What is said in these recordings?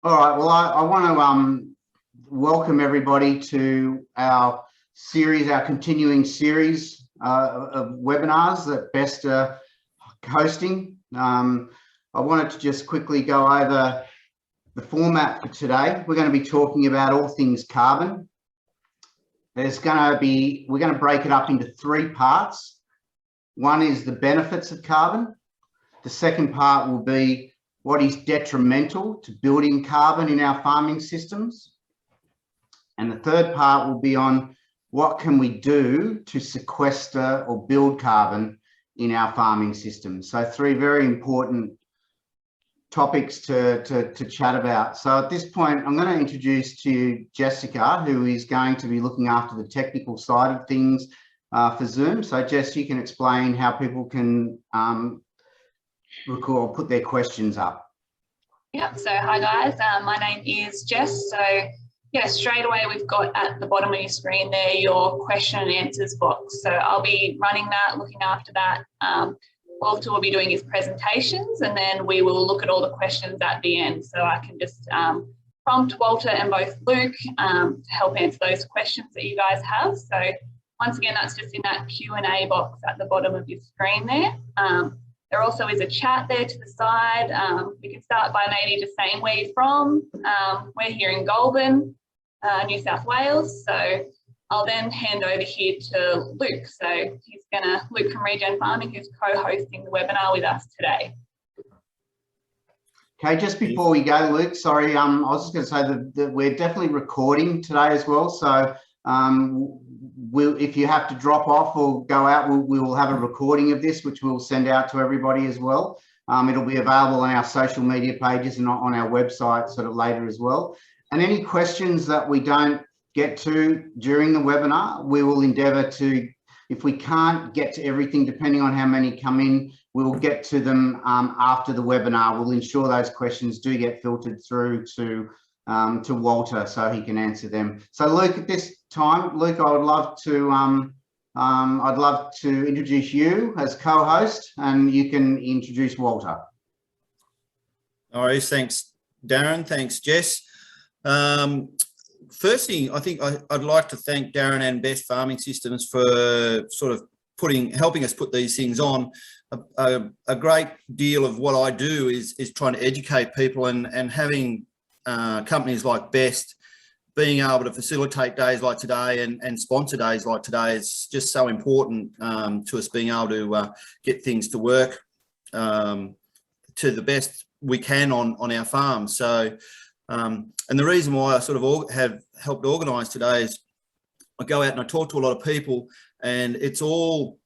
All right. Well, I want to welcome everybody to our series, our continuing series of webinars that Best are hosting. I wanted to just quickly go over the format for today. We're going to be talking about all things carbon. We're going to break it up into three parts. One is the benefits of carbon. The second part will be what is detrimental to building carbon in our farming systems. And the third part will be on what can we do to sequester or build carbon in our farming systems. So three very important topics to chat about. So at this point, I'm going to introduce to you Jessica, who is going to be looking after the technical side of things for Zoom. So Jess, you can explain how people can record, put their questions up. Yep, so hi guys, my name is Jess. So yeah, straight away we've got at the bottom of your screen there your question and answers box. So I'll be running that, looking after that. Walter will be doing his presentations, and then we will look at all the questions at the end. So I can just prompt Walter and both Luke to help answer those questions that you guys have. So once again, that's just in that Q&A box at the bottom of your screen there. There also is a chat there to the side. We can start by maybe just saying where you're from. We're here in Goulburn, New South Wales. So I'll then hand over here to Luke. So Luke from Regen Farming, who's co-hosting the webinar with us today. Okay, just before we go, Luke, sorry, I was just going to say that we're definitely recording today as well. So if you have to drop off or go out, we will have a recording of this, which we'll send out to everybody as well. It'll be available on our social media pages and on our website sort of later as well. And any questions that we don't get to during the webinar, we will endeavour to, if we can't get to everything, depending on how many come in, we'll get to them after the webinar. We'll ensure those questions do get filtered through to Walter so he can answer them. So Luke, at this time, Luke, I would love to introduce you as co-host, and you can introduce Walter. All right, thanks, Darren. Thanks, Jess. Firstly, I think I'd like to thank Darren and Best Farming Systems for sort of helping us put these things on. A great deal of what I do is trying to educate people, and having companies like Best being able to facilitate days like today and sponsor days like today is just so important to us being able to get things to work to the best we can on our farm. So, and the reason why I sort of have helped organise today is I go out and I talk to a lot of people, and it's all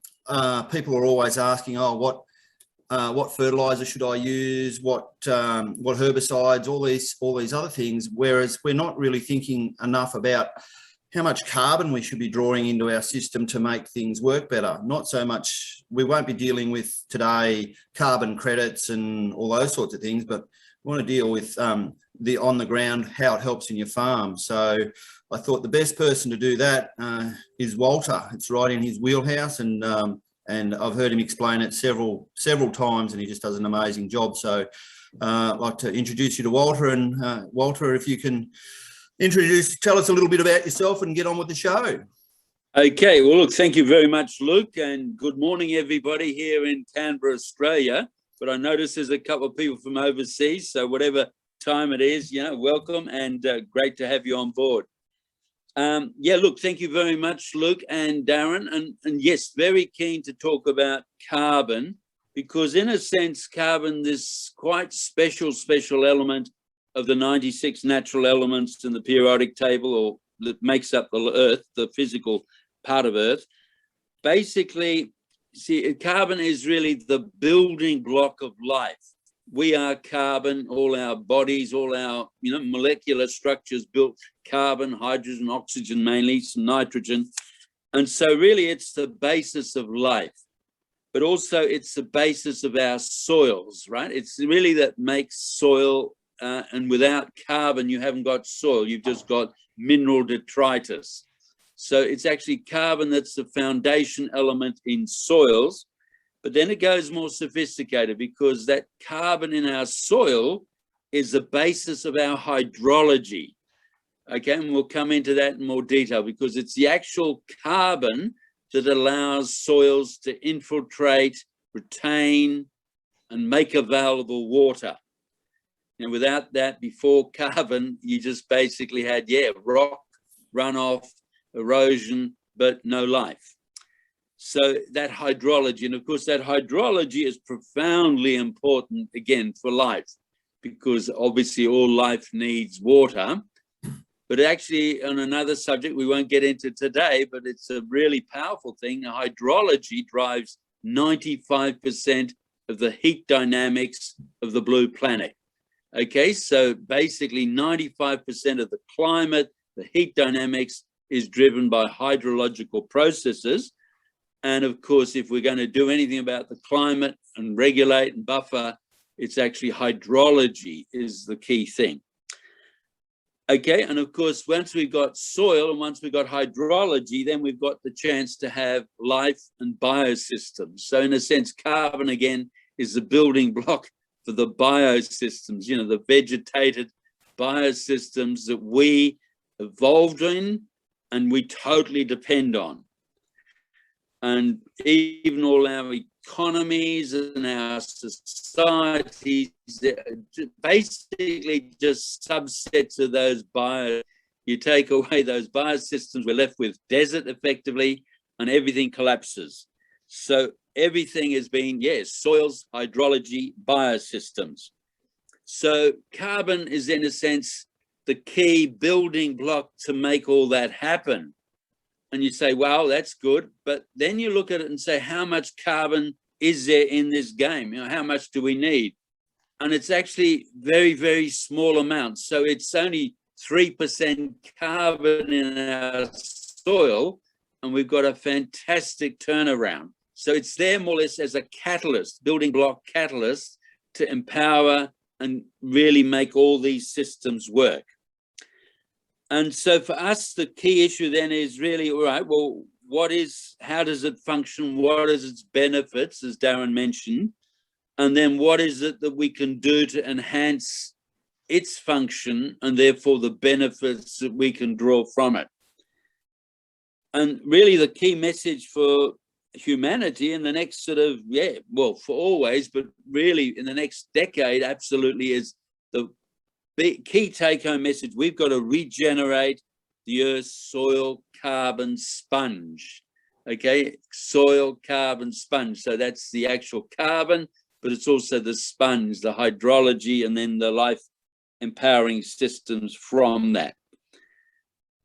people are always asking, oh, what fertilizer should I use? What herbicides? All these other things. Whereas we're not really thinking enough about how much carbon we should be drawing into our system to make things work better. Not so much. We won't be dealing with today carbon credits and all those sorts of things, but we want to deal with the on the ground, how it helps in your farm. So I thought the best person to do that is Walter. It's right in his wheelhouse, and I've heard him explain it several times, and he just does an amazing job. So I'd like to introduce you to Walter, and Walter, if you can tell us a little bit about yourself and get on with the show. Okay, well, look, thank you very much, Luke, and good morning, everybody here in Canberra, Australia. But I notice there's a couple of people from overseas, so whatever time it is, welcome, and great to have you on board. Yeah, look, thank you very much, Luke and Darren. And yes, very keen to talk about carbon, because in a sense, carbon, this quite special element of the 96 natural elements in the periodic table, or that makes up the Earth, the physical part of Earth. Basically, see, carbon is really the building block of life. We are carbon, all our bodies, all our molecular structures built carbon, hydrogen, oxygen, mainly some nitrogen. And so really it's the basis of life, but also it's the basis of our soils, right? It's really that makes soil, and without carbon, you haven't got soil, you've just got mineral detritus. So it's actually carbon that's the foundation element in soils. But then it goes more sophisticated, because that carbon in our soil is the basis of our hydrology. Okay, and we'll come into that in more detail because it's the actual carbon that allows soils to infiltrate, retain, and make available water. And without that, before carbon, you just basically had, rock, runoff, erosion, but no life. So that hydrology, and of course that hydrology is profoundly important, again, for life, because obviously all life needs water. But actually, on another subject we won't get into today, but it's a really powerful thing. Hydrology drives 95% of the heat dynamics of the blue planet. Okay, so basically 95% of the climate, the heat dynamics is driven by hydrological processes. And of course, if we're going to do anything about the climate and regulate and buffer, it's actually hydrology is the key thing. Okay, and of course, once we've got soil and once we've got hydrology, then we've got the chance to have life and biosystems. So in a sense, carbon, again, is the building block for the biosystems, you know, the vegetated biosystems that we evolved in and we totally depend on. And even all our economies and our societies, basically just subsets of those you take away those biosystems, we're left with desert effectively, and everything collapses. So everything has been, soils, hydrology, biosystems. So carbon is in a sense the key building block to make all that happen. And you say, wow, that's good. But then you look at it and say, how much carbon is there in this game? You know, how much do we need? And it's actually very, very small amounts. So it's only 3% carbon in our soil, and we've got a fantastic turnaround. So it's there more or less as a catalyst, building block catalyst to empower and really make all these systems work. And so for us, the key issue then is really, all right, well, how does it function? What is its benefits, as Darren mentioned? And then what is it that we can do to enhance its function and therefore the benefits that we can draw from it? And really the key message for humanity in the next sort of, for always, but really in the next decade, absolutely is the key take-home message. We've got to regenerate the Earth's soil carbon sponge. Okay, soil carbon sponge. So that's the actual carbon, but it's also the sponge, the hydrology, and then the life empowering systems from that.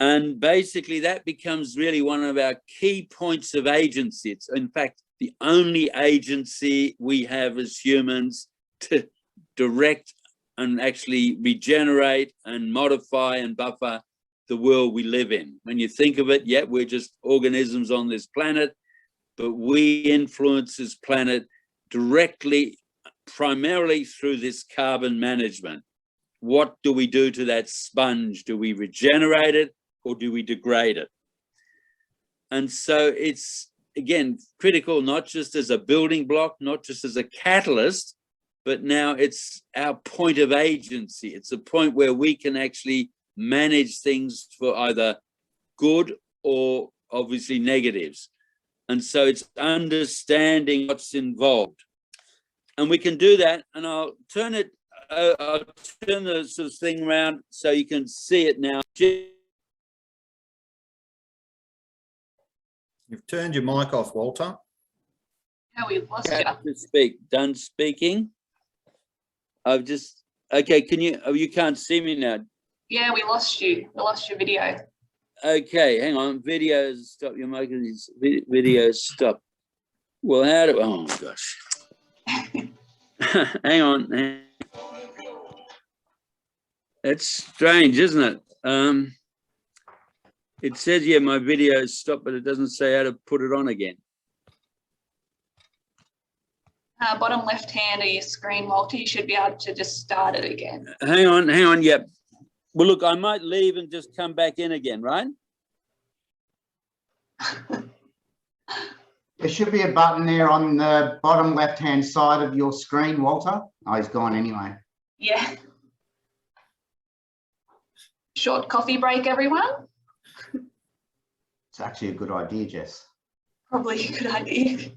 And basically that becomes really one of our key points of agency. It's in fact the only agency we have as humans to direct and actually regenerate and modify and buffer the world we live in. When you think of it, we're just organisms on this planet, but we influence this planet directly, primarily through this carbon management. What do we do to that sponge? Do we regenerate it or do we degrade it? And so it's, again, critical, not just as a building block, not just as a catalyst, but now it's our point of agency. It's a point where we can actually manage things for either good or obviously negatives. And so it's understanding what's involved. And we can do that. And I'll turn the sort of thing around so you can see it now. You've turned your mic off, Walter. No, we've lost you. To speak. Done speaking. I've just, okay, can you, you can't see me now. Yeah, we lost you. We lost your video. Okay, hang on. Videos, stop your mic. These videos, stop. Well, how do, oh my gosh. Hang on. That's strange, isn't it? It says, my video is stopped, but it doesn't say how to put it on again. Bottom left hand of your screen, Walter, you should be able to just start it again. Hang on, yep. Well, look, I might leave and just come back in again, right? There should be a button there on the bottom left-hand side of your screen, Walter. Oh, he's gone anyway. Yeah. Short coffee break, everyone. It's actually a good idea, Jess. Probably a good idea.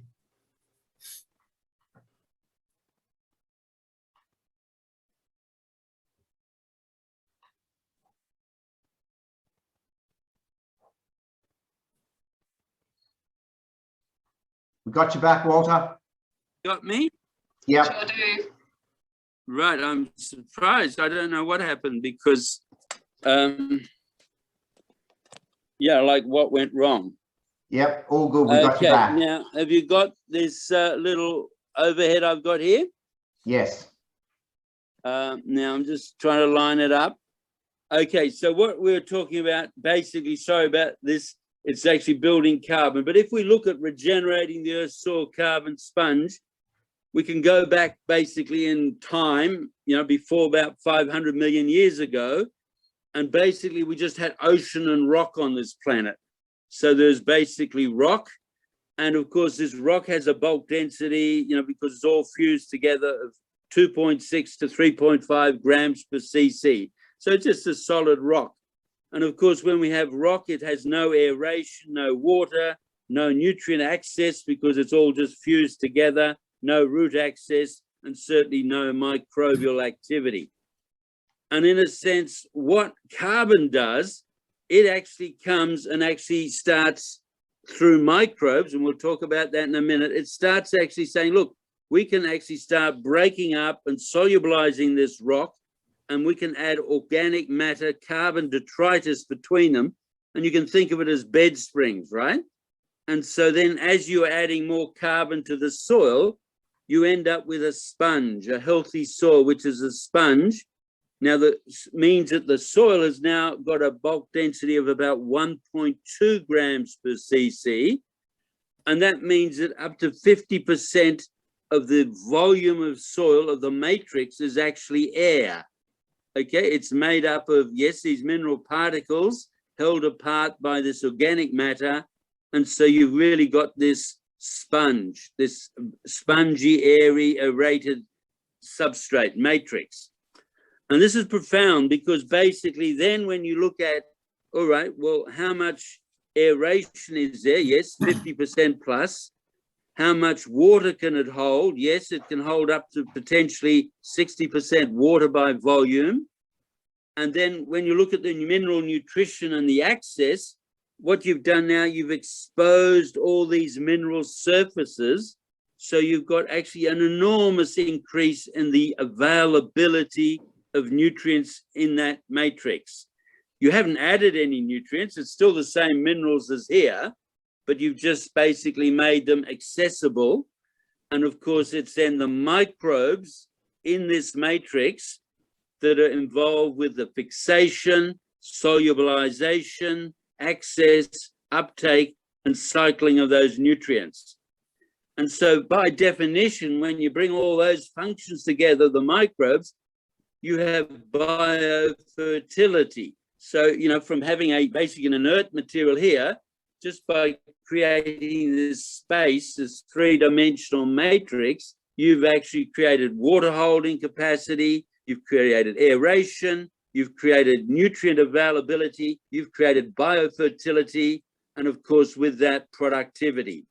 We got you back, Walter. Got me? Yep. Sure do. Right, I'm surprised. I don't know what happened because, yeah, like what went wrong? Yep, all good. We got you back. Now, have you got this little overhead I've got here? Yes. Now, I'm just trying to line it up. Okay, so what we're talking about, basically, sorry about this, it's actually building carbon. But if we look at regenerating the Earth's soil carbon sponge, we can go back basically in time, you know, before about 500 million years ago. And basically, we just had ocean and rock on this planet. So there's basically rock. And of course, this rock has a bulk density, you know, because it's all fused together of 2.6 to 3.5 grams per cc. So it's just a solid rock. And of course, when we have rock, it has no aeration, no water, no nutrient access because it's all just fused together, no root access, and certainly no microbial activity. And in a sense, what carbon does, it actually comes and actually starts through microbes, and we'll talk about that in a minute. It starts actually saying, look, we can actually start breaking up and solubilizing this rock, and we can add organic matter, carbon detritus between them, and you can think of it as bed springs, right? And so then as you're adding more carbon to the soil, you end up with a sponge, a healthy soil, which is a sponge. Now, that means that the soil has now got a bulk density of about 1.2 grams per cc. And that means that up to 50% of the volume of soil of the matrix is actually air. Okay, it's made up of, yes, these mineral particles held apart by this organic matter. And so you've really got this sponge, this spongy, airy, aerated substrate matrix. And this is profound because basically then when you look at, all right, well, how much aeration is there? Yes, 50% plus. How much water can it hold? Yes, it can hold up to potentially 60% water by volume. And then when you look at the mineral nutrition and the access, what you've done now, you've exposed all these mineral surfaces. So you've got actually an enormous increase in the availability of nutrients in that matrix. You haven't added any nutrients. It's still the same minerals as here, but you've just basically made them accessible. And of course, it's then the microbes in this matrix that are involved with the fixation, solubilization, access, uptake, and cycling of those nutrients. And so by definition, when you bring all those functions together, the microbes, you have biofertility. So, you know, from having a basic and inert material here, just by creating this space, this three-dimensional matrix, you've actually created water holding capacity, you've created aeration, you've created nutrient availability, you've created biofertility, and of course, with that, productivity.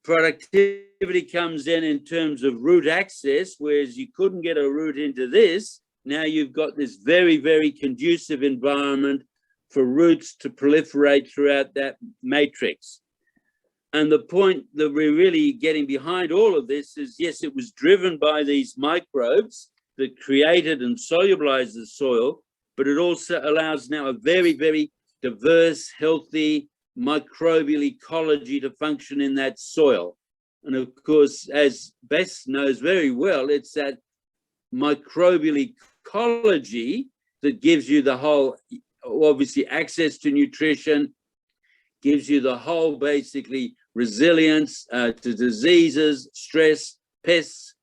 Productivity comes in terms of root access, whereas you couldn't get a root into this. Now you've got this very, very conducive environment for roots to proliferate throughout that matrix. And the point that we're really getting behind all of this is, yes, it was driven by these microbes that created and solubilized the soil, but it also allows now a very, very diverse, healthy microbial ecology to function in that soil. And of course, as Bess knows very well, it's that microbial ecology that gives you the whole, obviously, access to nutrition, gives you the whole, basically, resilience to diseases, stress, pests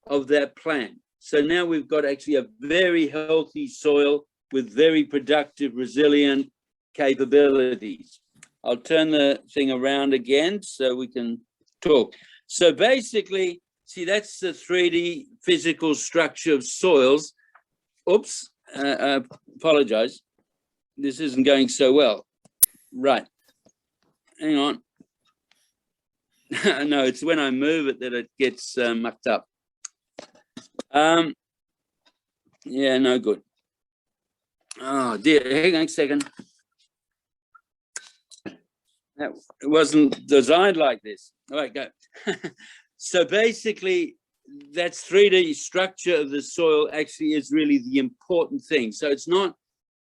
of that plant. So now we've got actually a very healthy soil with very productive, resilient capabilities. I'll turn the thing around again so we can talk. So basically, see, that's the 3D physical structure of soils. Oops, I apologize. this isn't going so well. Right. Hang on. No, it's when I move it that it gets mucked up. Yeah, no good. Oh dear, hang on a second. That it wasn't designed like this. All right, go. So basically, that's 3D structure of the soil actually is really the important thing. So it's not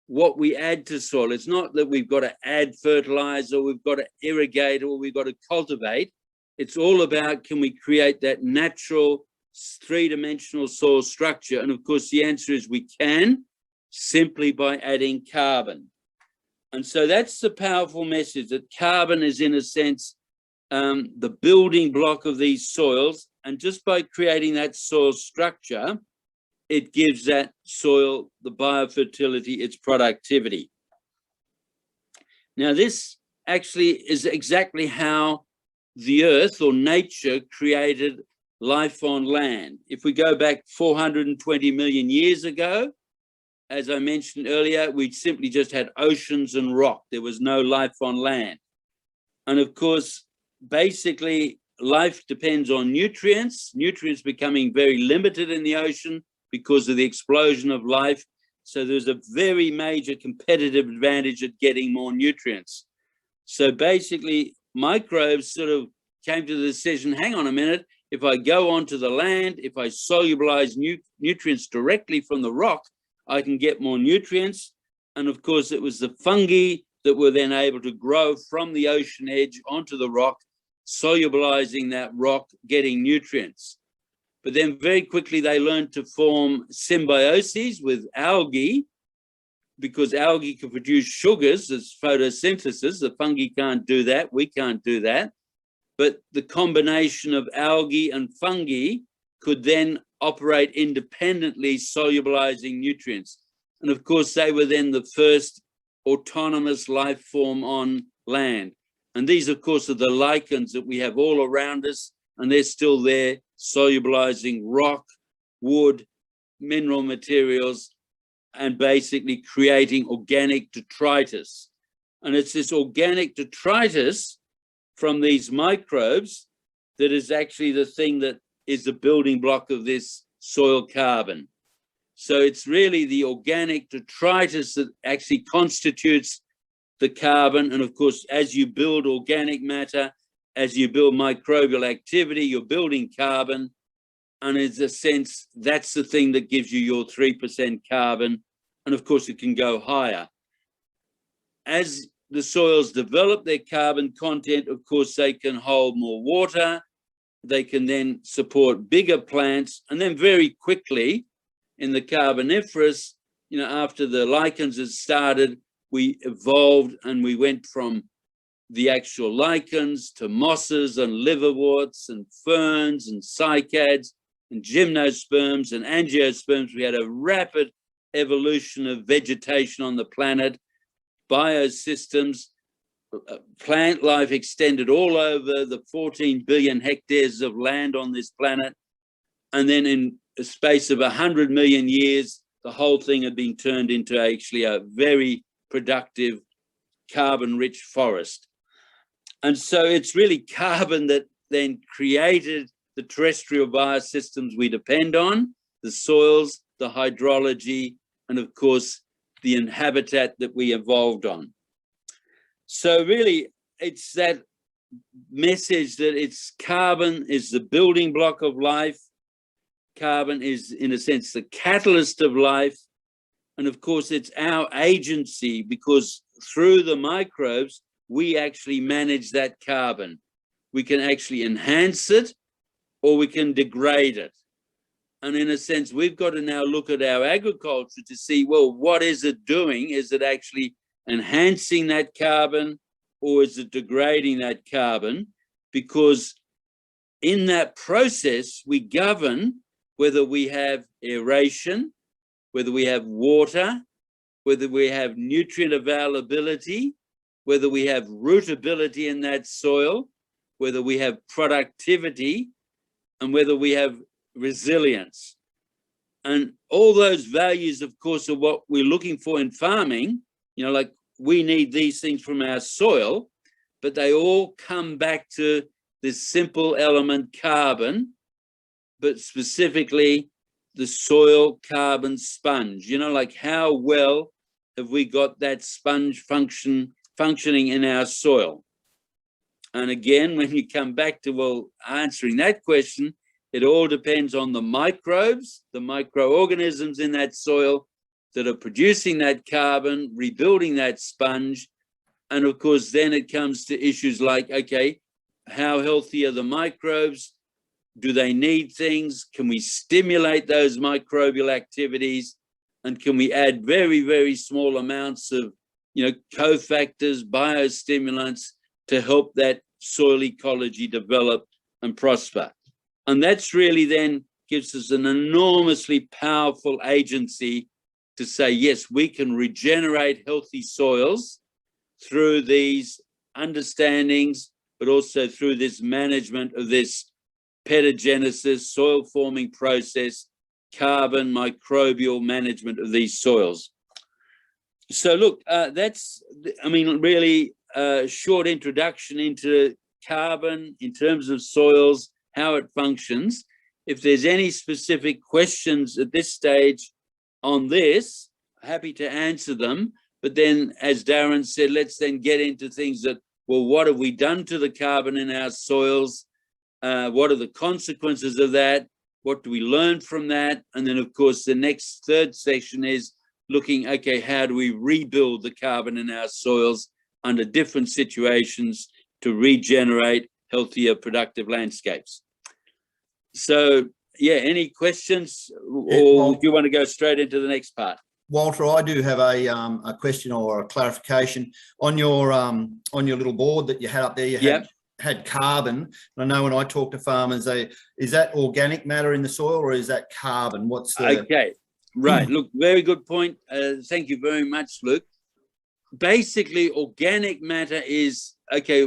what we add to soil. It's not that we've got to add fertilizer, or we've got to irrigate, or we've got to cultivate. It's all about, can we create that natural three-dimensional soil structure? And of course, the answer is we can, simply by adding carbon. And so that's the powerful message, that carbon is, in a sense, the building block of these soils. And just by creating that soil structure, it gives that soil the biofertility, its productivity. Now, this actually is exactly how the earth or nature created life on land. If we go back 420 million years ago, as I mentioned earlier, we simply just had oceans and rock. There was no life on land. And of course, basically, life depends on nutrients, nutrients becoming very limited in the ocean because of the explosion of life. So there's a very major competitive advantage at getting more nutrients. So basically, microbes sort of came to the decision, hang on a minute, if I go onto the land, if I solubilize nutrients directly from the rock, I can get more nutrients. And of course, it was the fungi that were then able to grow from the ocean edge onto the rock, solubilizing that rock, getting nutrients. But then very quickly, they learned to form symbioses with algae, because algae can produce sugars as photosynthesis. The fungi can't do that. We can't do that. But the combination of algae and fungi could then operate independently, solubilizing nutrients. And of course, they were then the first autonomous life form on land. And these, of course, are the lichens that we have all around us, and they're still there, solubilizing rock, wood, mineral materials, and basically creating organic detritus. And it's this organic detritus from these microbes that is actually the thing that is the building block of this soil carbon. So it's really the organic detritus that actually constitutes the carbon. And of course, as you build organic matter, as you build microbial activity, you're building carbon. And in a sense, that's the thing that gives you your 3% carbon. And of course, it can go higher. As the soils develop their carbon content, of course, they can hold more water. They can then support bigger plants. And then very quickly in the Carboniferous, you know, after the lichens had started, we evolved and we went from the actual lichens to mosses and liverworts and ferns and cycads and gymnosperms and angiosperms. We had a rapid evolution of vegetation on the planet, biosystems, plant life extended all over the 14 billion hectares of land on this planet. And then in a space of 100 million years, the whole thing had been turned into actually a very productive carbon-rich forest. And so it's really carbon that then created the terrestrial biosystems we depend on, the soils, the hydrology, and of course, the habitat that we evolved on. So really, it's that message that it's carbon is the building block of life. Carbon is, in a sense, the catalyst of life. And of course, it's our agency, because through the microbes, we actually manage that carbon. We can actually enhance it or we can degrade it. And in a sense, we've got to now look at our agriculture to see, well, what is it doing? Is it actually enhancing that carbon or is it degrading that carbon? Because in that process, we govern whether we have aeration, whether we have water, whether we have nutrient availability, whether we have rootability in that soil, whether we have productivity, and whether we have resilience. And all those values, of course, are what we're looking for in farming. you know, like we need these things from our soil, but they all come back to this simple element carbon, but specifically the soil carbon sponge. You know, like how well have we got that sponge functioning in our soil? And again, when you come back to, well, answering that question, it all depends on the microbes, the microorganisms in that soil that are producing that carbon, rebuilding that sponge. And of course, then it comes to issues like, okay, how healthy are the microbes? Do they need things? Can we stimulate those microbial activities? And can we add very, very small amounts of, you know, cofactors, biostimulants to help that soil ecology develop and prosper? And that's really then gives us an enormously powerful agency to say, yes, we can regenerate healthy soils through these understandings, but also through this management of this petagenesis, soil forming process, carbon microbial management of these soils. So look, that's, I mean, really a short introduction into carbon in terms of soils, how it functions. If there's any specific questions at this stage on this, happy to answer them. But then, as Darren said, let's then get into things that, well, what have we done to the carbon in our soils? What are the consequences of that? What do we learn from that? And then, of course, the next third section is looking, okay, how do we rebuild the carbon in our soils under different situations to regenerate healthier, productive landscapes? So, yeah, any questions, or do you want to go straight into the next part? Walter, I do have a question or a clarification on your little board that you had up there. You had carbon. I know when I talk to farmers, is that organic matter in the soil or is that carbon? What's the... Okay, right. Look, very good point. Thank you very much, Luke. Basically, organic matter is, okay,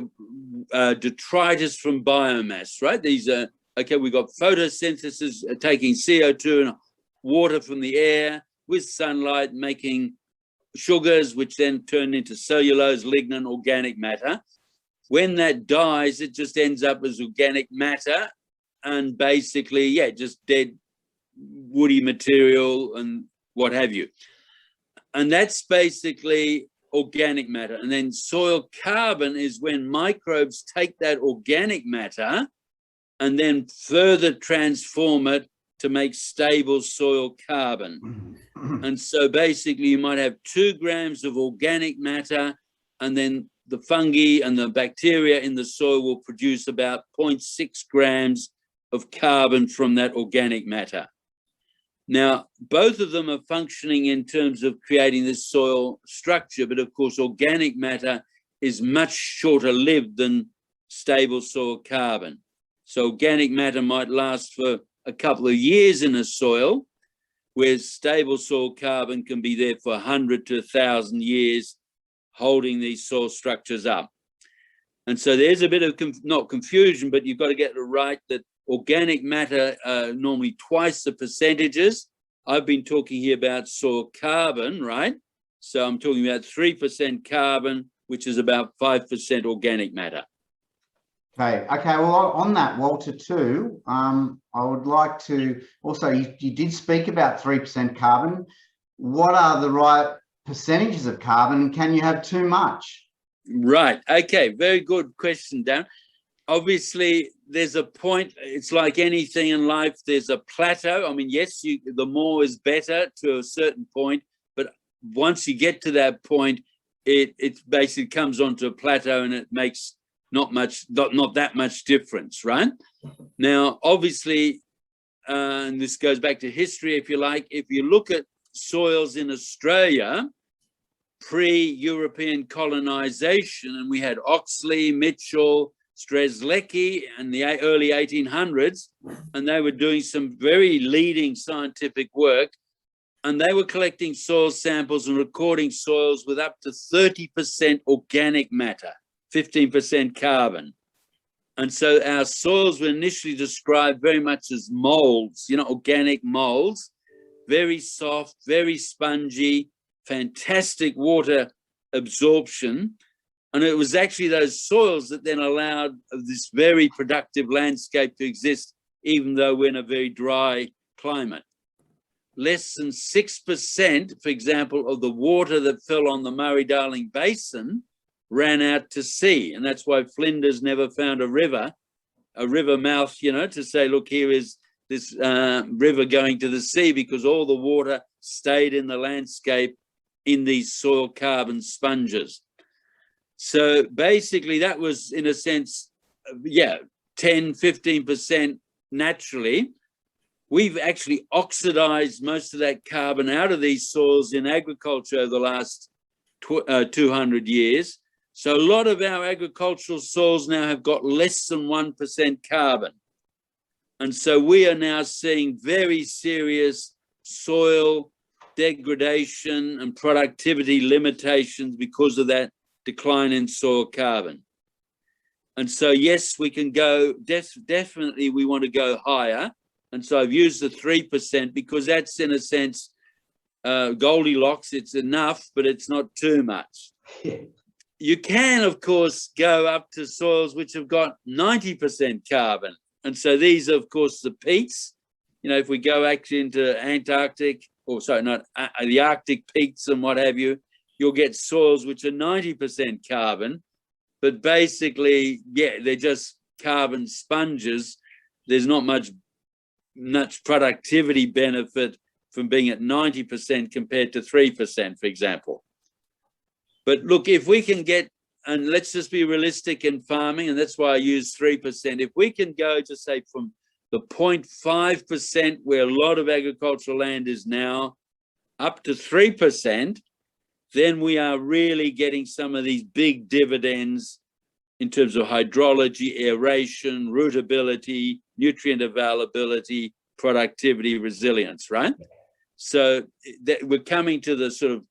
detritus from biomass, right? These are, okay, we've got photosynthesis taking CO2 and water from the air with sunlight, making sugars, which then turn into cellulose, lignin, organic matter. When that dies, it just ends up as organic matter and basically, yeah, just dead woody material and what have you. And that's basically organic matter. And then soil carbon is when microbes take that organic matter and then further transform it to make stable soil carbon. And so basically you might have 2 grams of organic matter, and then the fungi and the bacteria in the soil will produce about 0.6 grams of carbon from that organic matter. Now, both of them are functioning in terms of creating this soil structure, but of course, organic matter is much shorter lived than stable soil carbon. So organic matter might last for a couple of years in a soil, whereas stable soil carbon can be there for 100 to 1,000 years, holding these soil structures up. And so there's a bit of, not confusion, but you've got to get it right that organic matter normally twice the percentages. I've been talking here about soil carbon, right? So I'm talking about 3% carbon, which is about 5% organic matter. Okay. Well, on that, Walter, too, I would like to also, you did speak about 3% carbon. What are the right percentages of carbon? Can you have too much? Right. Okay. Very good question, Dan. Obviously, there's a point. It's like anything in life. There's a plateau. I mean, yes, the more is better to a certain point, but once you get to that point, it basically comes onto a plateau and it makes not that much difference, right? Now, obviously, and this goes back to history, if you like, if you look at soils in Australia, pre-European colonization, and we had Oxley, Mitchell, Strzelecki in the early 1800s, and they were doing some very leading scientific work, and they were collecting soil samples and recording soils with up to 30% organic matter, 15% carbon. And so our soils were initially described very much as molds, you know, organic molds, very soft, very spongy, fantastic water absorption. And it was actually those soils that then allowed this very productive landscape to exist, even though we're in a very dry climate. Less than 6%, for example, of the water that fell on the Murray-Darling Basin ran out to sea. And that's why Flinders never found a river mouth, you know, to say, look, here is this river going to the sea, because all the water stayed in the landscape in these soil carbon sponges. So basically that was, in a sense, 10, 15% naturally. We've actually oxidized most of that carbon out of these soils in agriculture over the last 200 years. So a lot of our agricultural soils now have got less than 1% carbon. And so we are now seeing very serious soil degradation and productivity limitations because of that decline in soil carbon. And so, yes, we can go, definitely we want to go higher. And so I've used the 3% because that's, in a sense, Goldilocks. It's enough, but it's not too much. You can, of course, go up to soils which have got 90% carbon. And so these are, of course, the peats. You know, if we go actually into Antarctic, or sorry, not the Arctic peats and what have you, you'll get soils which are 90% carbon. But basically, yeah, they're just carbon sponges. There's not much productivity benefit from being at 90% compared to 3%, for example. But look, if we can get, and let's just be realistic in farming, and that's why I use 3%. If we can go to, say, from the 0.5% where a lot of agricultural land is now up to 3%, then we are really getting some of these big dividends in terms of hydrology, aeration, rootability, nutrient availability, productivity, resilience, right? So we're coming to the sort of,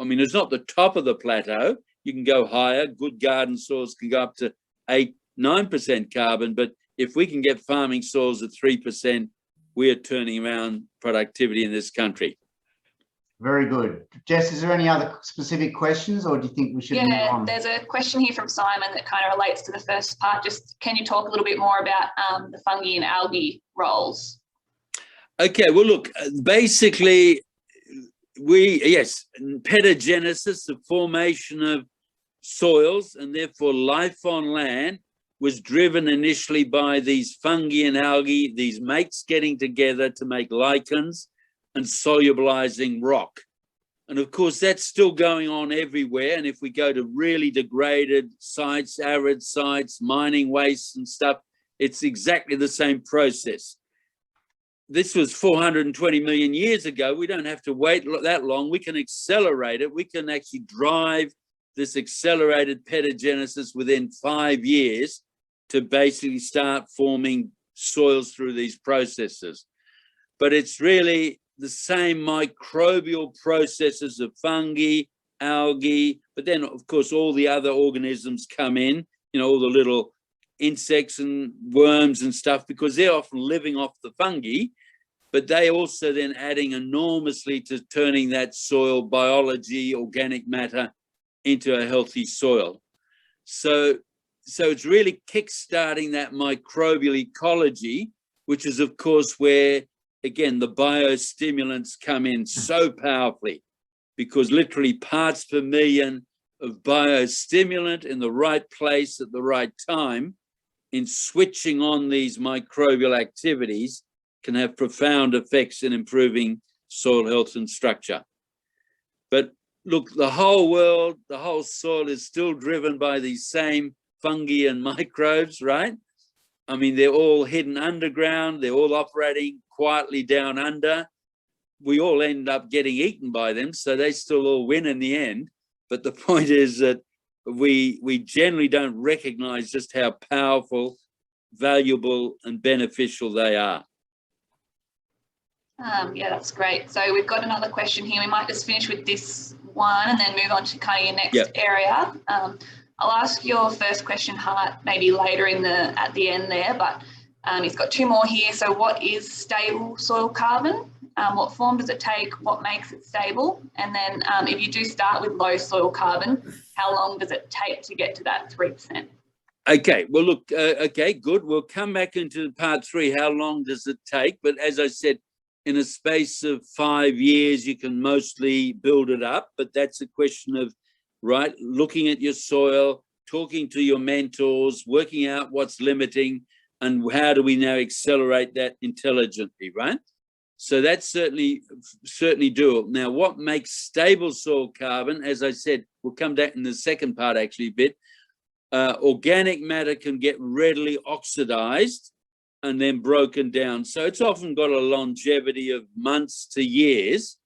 I mean, it's not the top of the plateau. You can go higher. Good garden soils can go up to 8-9% carbon. But if we can get farming soils at 3%, we are turning around productivity in this country. Very good. Jess, is there any other specific questions, or do you think we should move on? There's a question here from Simon that kind of relates to the first part. Just can you talk a little bit more about the fungi and algae roles? Okay, well, look, basically, petagenesis, the formation of soils and therefore life on land, was driven initially by these fungi and algae, these mates getting together to make lichens and solubilizing rock. And of course, that's still going on everywhere. And if we go to really degraded sites, arid sites, mining wastes and stuff, it's exactly the same process. This was 420 million years ago. We don't have to wait that long. We can accelerate it. We can actually drive this accelerated petagenesis within 5 years to basically start forming soils through these processes. But it's really the same microbial processes of fungi, algae, but then, of course, all the other organisms come in, you know, all the little insects and worms and stuff, because they're often living off the fungi, but they also then adding enormously to turning that soil biology, organic matter into a healthy soil. So it's really kickstarting that microbial ecology, which is, of course, where, again, the biostimulants come in so powerfully, because literally parts per million of biostimulant in the right place at the right time in switching on these microbial activities can have profound effects in improving soil health and structure. But look, the whole world, the whole soil is still driven by these same fungi and microbes, right? I mean, they're all hidden underground. They're all operating quietly down under. We all end up getting eaten by them, so they still all win in the end. But the point is that we generally don't recognize just how powerful, valuable, and beneficial they are. Yeah, that's great. So we've got another question here. We might just finish with this one and then move on to kind of your next area. I'll ask your first question, Hart, maybe later at the end there, but he's got two more here. So what is stable soil carbon? what form does it take, what makes it stable, and then if you do start with low soil carbon, how long does it take to get to that 3%? Okay, well, look, okay, good. We'll come back into part 3. How long does it take? But as I said, in a space of 5 years, you can mostly build it up. But that's a question of, right, looking at your soil, talking to your mentors, working out what's limiting, and how do we now accelerate that intelligently, right? So that's certainly doable. Now, what makes stable soil carbon, as I said, we'll come back in the second part actually a bit. Organic matter can get readily oxidized and then broken down. So it's often got a longevity of months to years,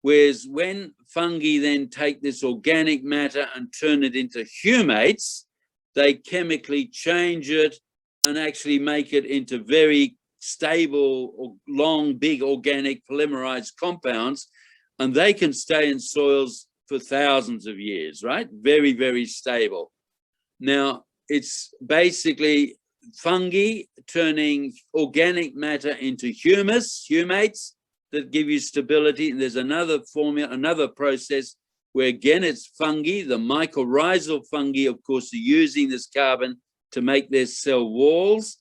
whereas when fungi then take this organic matter and turn it into humates, they chemically change it and actually make it into very stable or long, big organic polymerized compounds, and they can stay in soils for thousands of years, right? Very, very stable. Now, it's basically fungi turning organic matter into humates that give you stability. And there's another formula, another process where again, it's fungi. The mycorrhizal fungi, of course, are using this carbon to make their cell walls.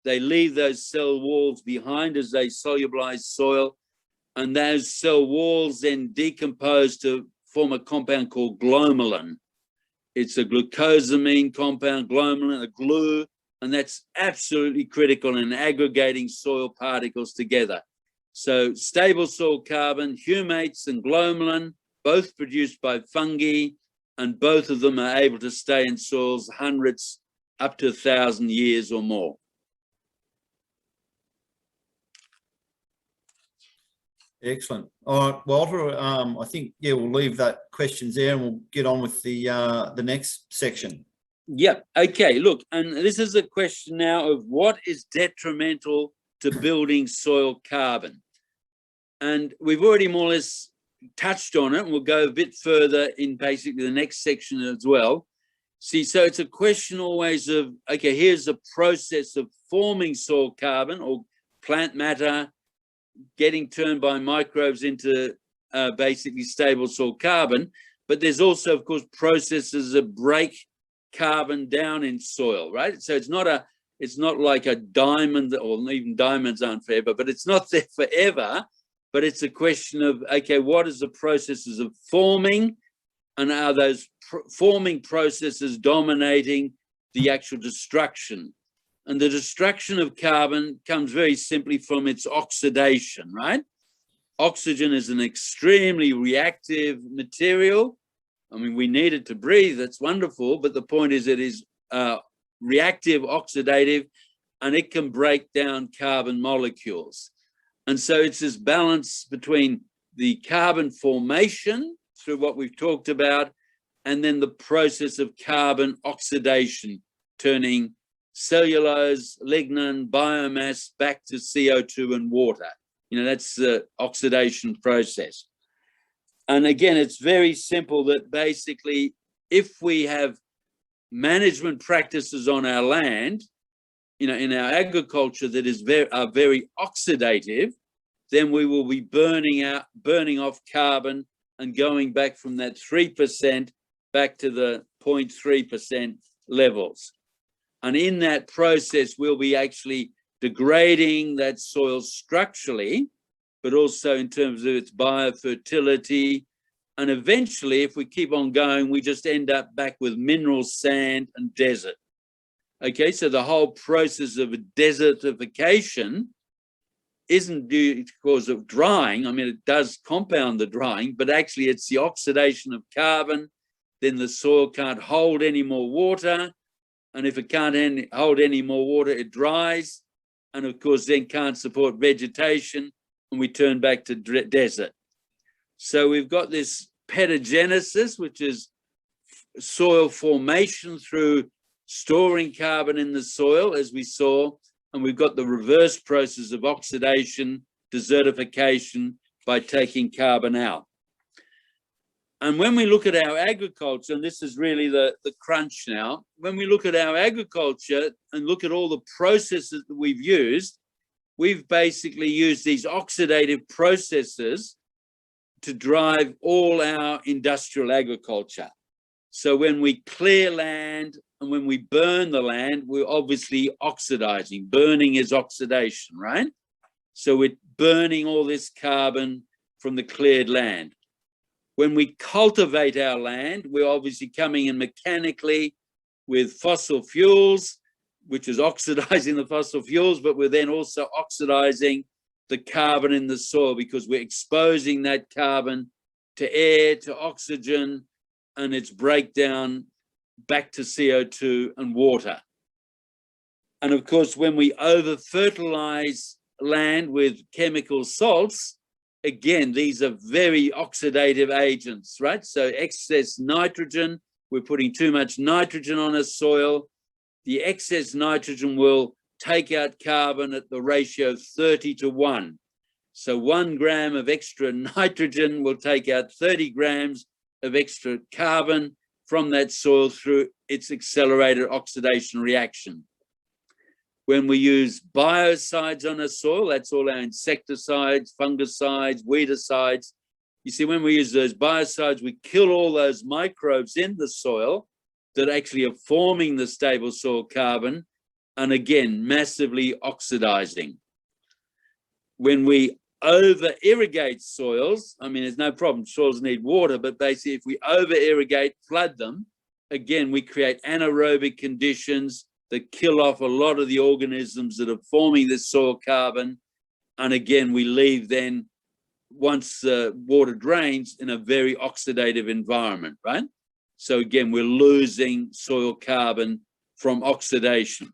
They leave those cell walls behind as they solubilize soil. And those cell walls then decompose to form a compound called glomalin. It's a glucosamine compound, glomalin, a glue, and that's absolutely critical in aggregating soil particles together. So stable soil carbon, humates and glomalin, both produced by fungi, and both of them are able to stay in soils hundreds up to 1,000 years or more. Excellent. All right, Walter, I think, yeah, we'll leave that questions there and we'll get on with the next section. Yep. Okay, look, and this is a question now of what is detrimental to building soil carbon? And we've already more or less touched on it, and we'll go a bit further in basically the next section as well. See, so it's a question always of, okay, here's the process of forming soil carbon or plant matter getting turned by microbes into basically stable soil carbon. But there's also, of course, processes that break carbon down in soil, right? So it's not like a diamond, or even diamonds aren't forever, but it's not there forever. But it's a question of, okay, what is the processes of forming, and are those forming processes dominating the actual destruction? And the destruction of carbon comes very simply from its oxidation, right? Oxygen is an extremely reactive material. I mean, we need it to breathe, that's wonderful, but the point is it is reactive, oxidative, and it can break down carbon molecules. And so it's this balance between the carbon formation through what we've talked about, and then the process of carbon oxidation, turning cellulose, lignin, biomass back to CO2 and water. You know, that's the oxidation process. And again, it's very simple that basically if we have management practices on our land, you know, in our agriculture that is very oxidative, then we will be burning off carbon and going back from that 3% back to the 0.3% levels. And in that process, we'll be actually degrading that soil structurally, but also in terms of its biofertility. And eventually, if we keep on going, we just end up back with mineral sand and desert. Okay, so the whole process of desertification isn't due because of drying. I mean, it does compound the drying, but actually it's the oxidation of carbon. Then the soil can't hold any more water. And if it can't hold any more water, it dries. And of course, then can't support vegetation. And we turn back to desert. So we've got this petagenesis, which is soil formation through storing carbon in the soil, as we saw. And we've got the reverse process of oxidation, desertification by taking carbon out. And when we look at our agriculture, and this is really the crunch now, when we look at our agriculture and look at all the processes that we've used, we've basically used these oxidative processes to drive all our industrial agriculture. So when we clear land and when we burn the land, we're obviously oxidizing. Burning is oxidation, right? So we're burning all this carbon from the cleared land. When we cultivate our land, we're obviously coming in mechanically with fossil fuels, which is oxidizing the fossil fuels, but we're then also oxidizing the carbon in the soil because we're exposing that carbon to air, to oxygen, and its breakdown back to CO2 and water. And of course, when we over-fertilize land with chemical salts, again, these are very oxidative agents, right? So excess nitrogen, we're putting too much nitrogen on a soil. The excess nitrogen will take out carbon at the ratio of 30:1. So 1 gram of extra nitrogen will take out 30 grams of extra carbon from that soil through its accelerated oxidation reaction. When we use biocides on a soil, that's all our insecticides, fungicides, weedicides. You see, when we use those biocides, we kill all those microbes in the soil that actually are forming the stable soil carbon, and again, massively oxidizing. When we over-irrigate soils, I mean, there's no problem, soils need water, but basically if we over-irrigate, flood them, again, we create anaerobic conditions that kill off a lot of the organisms that are forming this soil carbon. And again, we leave then, once the water drains, in a very oxidative environment, right? So again, we're losing soil carbon from oxidation.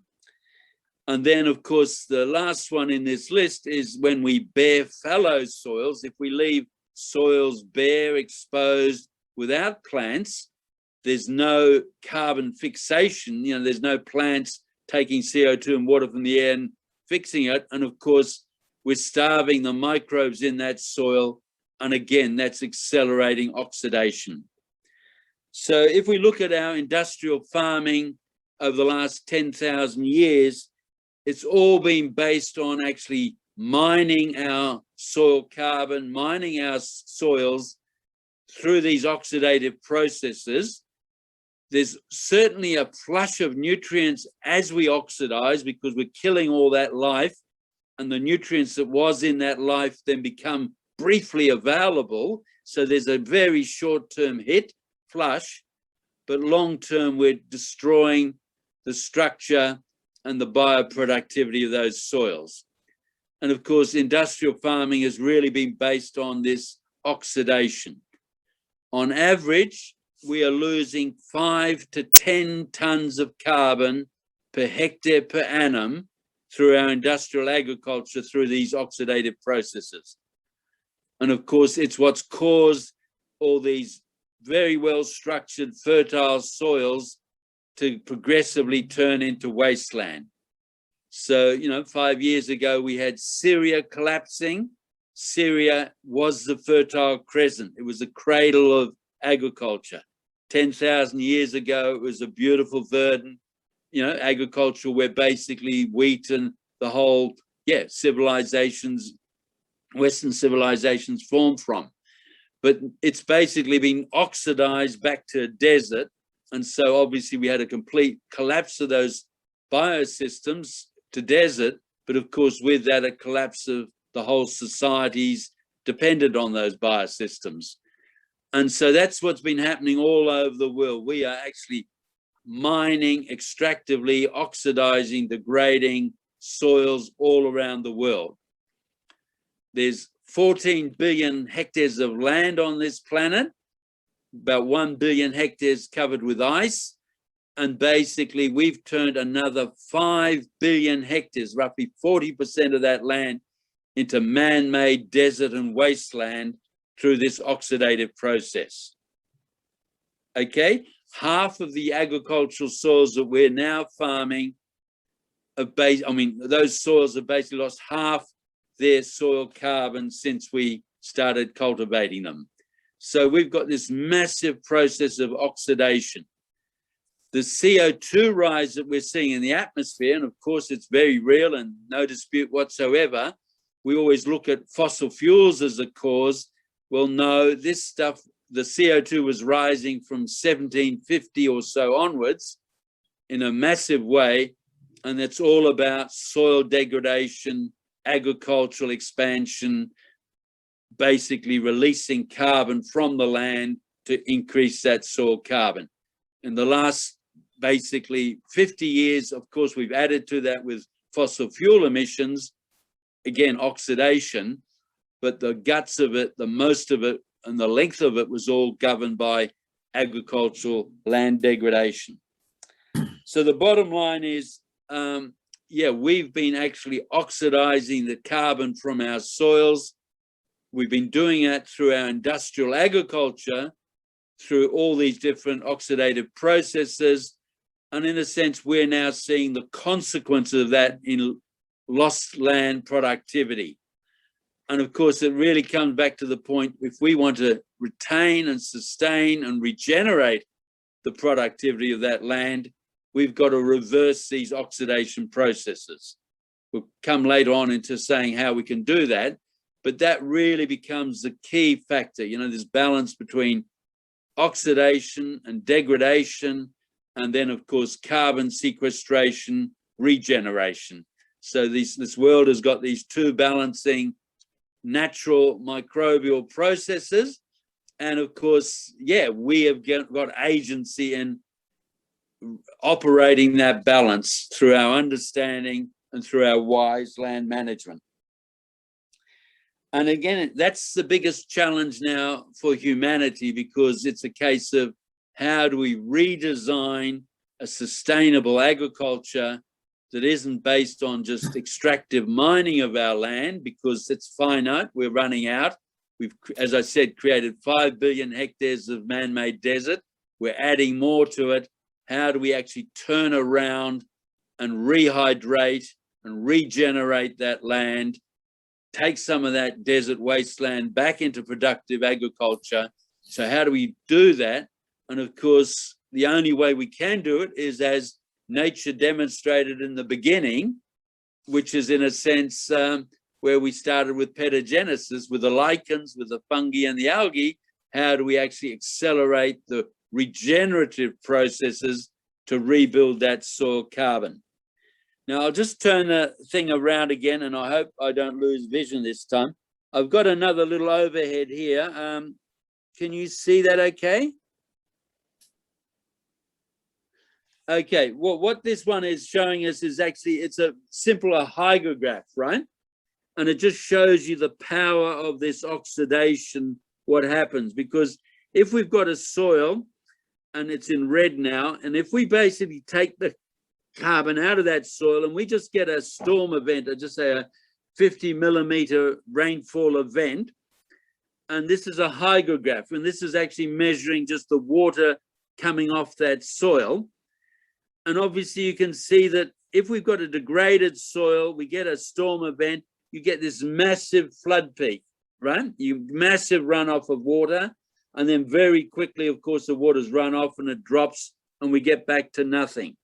And then, of course, the last one in this list is when we bare fallow soils. If we leave soils bare, exposed, without plants, there's no carbon fixation. You know, there's no plants taking CO2 and water from the air and fixing it. And of course, we're starving the microbes in that soil. And again, that's accelerating oxidation. So if we look at our industrial farming over the last 10,000 years, it's all been based on actually mining our soil carbon, mining our soils through these oxidative processes. There's certainly a flush of nutrients as we oxidize because we're killing all that life, and the nutrients that was in that life then become briefly available. So there's a very short-term hit, flush, but long-term we're destroying the structure and the bioproductivity of those soils. And of course, industrial farming has really been based on this oxidation. On average, we are losing 5 to 10 tons of carbon per hectare per annum through our industrial agriculture through these oxidative processes. And of course, it's what's caused all these very well-structured fertile soils to progressively turn into wasteland. So, 5 years ago, we had Syria collapsing. Syria was the Fertile Crescent. It was the cradle of agriculture. 10,000 years ago, it was a beautiful verdant, agriculture where basically wheat and the whole, civilizations, Western civilizations formed from. But it's basically been oxidized back to a desert. And so obviously we had a complete collapse of those biosystems to desert, but of course with that a collapse of the whole societies dependent on those biosystems. And so that's what's been happening all over the world. We are actually mining, extractively, oxidizing, degrading soils all around the world. There's 14 billion hectares of land on this planet, about 1 billion hectares covered with ice. And basically we've turned another 5 billion hectares, roughly 40% of that land, into man-made desert and wasteland through this oxidative process. Okay, half of the agricultural soils that we're now farming are those soils have basically lost half their soil carbon since we started cultivating them. So we've got this massive process of oxidation. The CO2 rise that we're seeing in the atmosphere, and of course it's very real and no dispute whatsoever, we always look at fossil fuels as a cause. Well, no, this stuff, the CO2 was rising from 1750 or so onwards in a massive way, and it's all about soil degradation, agricultural expansion, basically releasing carbon from the land to increase that soil carbon. In the last basically 50 years, of course, we've added to that with fossil fuel emissions, again, oxidation, but the guts of it, the most of it, and the length of it was all governed by agricultural land degradation. So the bottom line is, yeah, we've been actually oxidizing the carbon from our soils. We've been doing that through our industrial agriculture, through all these different oxidative processes. And in a sense, we're now seeing the consequences of that in lost land productivity. And of course, it really comes back to the point, if we want to retain and sustain and regenerate the productivity of that land, we've got to reverse these oxidation processes. We'll come later on into saying how we can do that, but that really becomes the key factor. You know, this balance between oxidation and degradation, and then of course, carbon sequestration, regeneration. So this world has got these two balancing natural microbial processes. And of course, yeah, we have got agency in operating that balance through our understanding and through our wise land management. And again, that's the biggest challenge now for humanity, because it's a case of how do we redesign a sustainable agriculture that isn't based on just extractive mining of our land, because it's finite, we're running out. We've, as I said, created 5 billion hectares of man-made desert. We're adding more to it. How do we actually turn around and rehydrate and regenerate that land, take some of that desert wasteland back into productive agriculture? So how do we do that? And of course, the only way we can do it is as nature demonstrated in the beginning, which is in a sense where we started with petagenesis, with the lichens, with the fungi and the algae. How do we actually accelerate the regenerative processes to rebuild that soil carbon? Now, I'll just turn the thing around again, and I hope I don't lose vision this time. I've got another little overhead here. Can you see that okay? Okay, well, what this one is showing us is actually, it's a simpler hygrograph, right? And it just shows you the power of this oxidation, what happens. Because if we've got a soil, and it's in red now, and if we basically take the carbon out of that soil and we just get a storm event, or just say a 50 millimeter rainfall event, and this is a hygrograph, and this is actually measuring just the water coming off that soil. And obviously you can see that if we've got a degraded soil, we get a storm event, you get this massive flood peak, right? You massive runoff of water, and then very quickly, of course, the water's run off and it drops and we get back to nothing.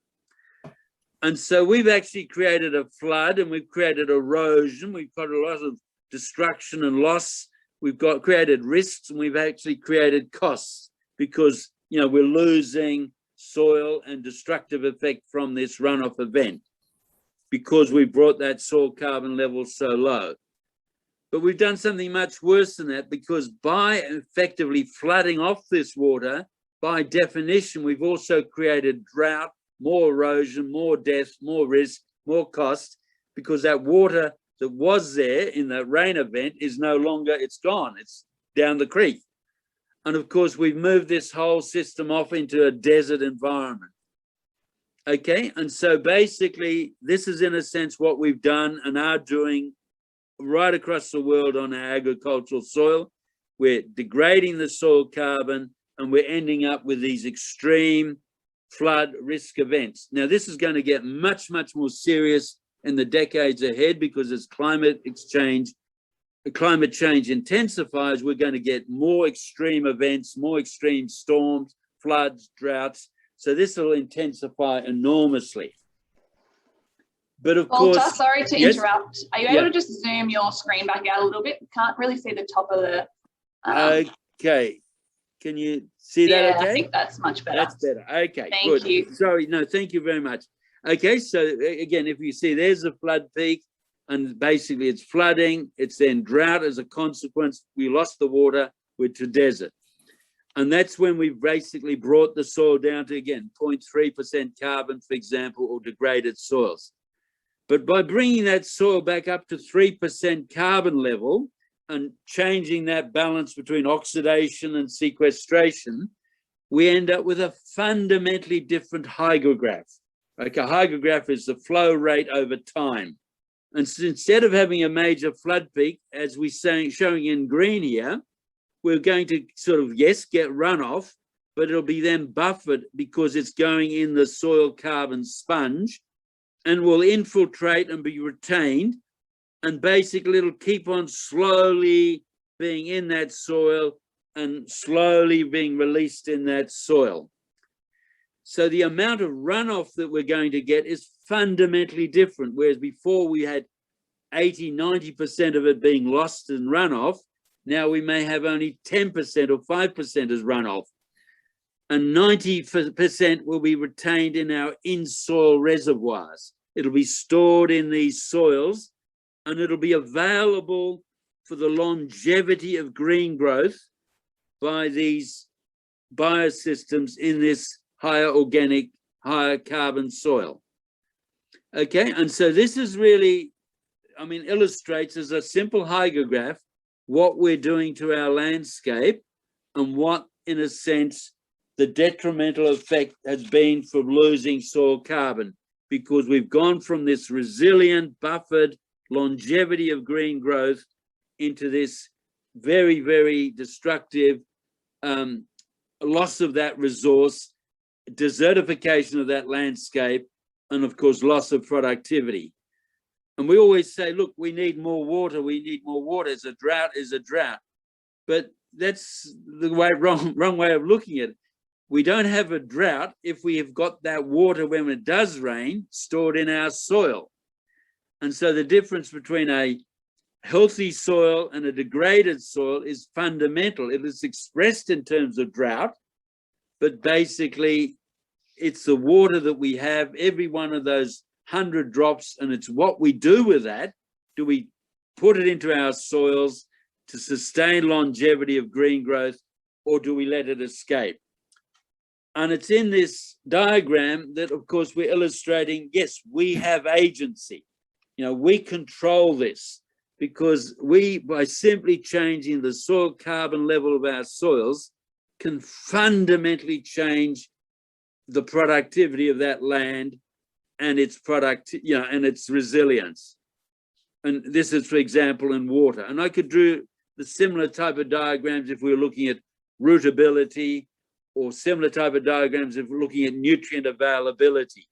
And so we've actually created a flood, and we've created erosion. We've got a lot of destruction and loss. We've got created risks, and we've actually created costs, because, you know, we're losing soil and destructive effect from this runoff event because we brought that soil carbon level so low. But we've done something much worse than that, because by effectively flooding off this water, by definition, we've also created drought, more erosion, more death, more risk, more cost, because that water that was there in the rain event is no longer, it's gone, it's down the creek. And of course, we've moved this whole system off into a desert environment. Okay, and so basically, this is in a sense what we've done and are doing right across the world on our agricultural soil. We're degrading the soil carbon, and we're ending up with these extreme flood risk events. Now, this is going to get much, much more serious in the decades ahead, because as climate change intensifies, we're going to get more extreme events, more extreme storms, floods, droughts, So this will intensify enormously. But of Walter, course, sorry to yes? interrupt. Are you able to just zoom your screen back out a little bit? Can't really see the top of the. Okay. Can you see that? Yeah, okay? I think that's much better. That's better. Okay, Thank good. you. Sorry, no, thank you very much. Okay, so again, if you see there's a flood peak, and basically it's flooding, it's then drought as a consequence. We lost the water, we're to desert. And that's when we've basically brought the soil down to, again, 0.3% carbon, for example, or degraded soils. But by bringing that soil back up to 3% carbon level and changing that balance between oxidation and sequestration, we end up with a fundamentally different hygrograph. Like a hygrograph is the flow rate over time. And so instead of having a major flood peak, as we're showing in green here, we're going to sort of, yes, get runoff, but it'll be then buffered because it's going in the soil carbon sponge and will infiltrate and be retained. And basically it'll keep on slowly being in that soil and slowly being released in that soil. So the amount of runoff that we're going to get is fundamentally different. Whereas before we had 80, 90% of it being lost in runoff, now we may have only 10% or 5% as runoff. And 90% will be retained in our in-soil reservoirs. It'll be stored in these soils and it'll be available for the longevity of green growth by these biosystems in this higher organic, higher carbon soil. Okay, and so this is really, I mean, illustrates as a simple hygrograph what we're doing to our landscape and what, in a sense, the detrimental effect has been for losing soil carbon, because we've gone from this resilient, buffered longevity of green growth into this very, very destructive loss of that resource, desertification of that landscape, and of course, loss of productivity. And we always say, look, we need more water, we need more water. It's a drought is a drought. But that's the wrong way of looking at it. We don't have a drought if we have got that water when it does rain stored in our soil. And so the difference between a healthy soil and a degraded soil is fundamental. It is expressed in terms of drought, but basically it's the water that we have, every one of those 100 drops, and it's what we do with that. Do we put it into our soils to sustain longevity of green growth, or do we let it escape? And it's in this diagram that, of course, we're illustrating, yes, we have agency. You know, we control this because we, by simply changing the soil carbon level of our soils, can fundamentally change the productivity of that land and its and its resilience. And this is, for example, in water. And I could draw the similar type of diagrams if we were looking at rootability, or similar type of diagrams if we're looking at nutrient availability.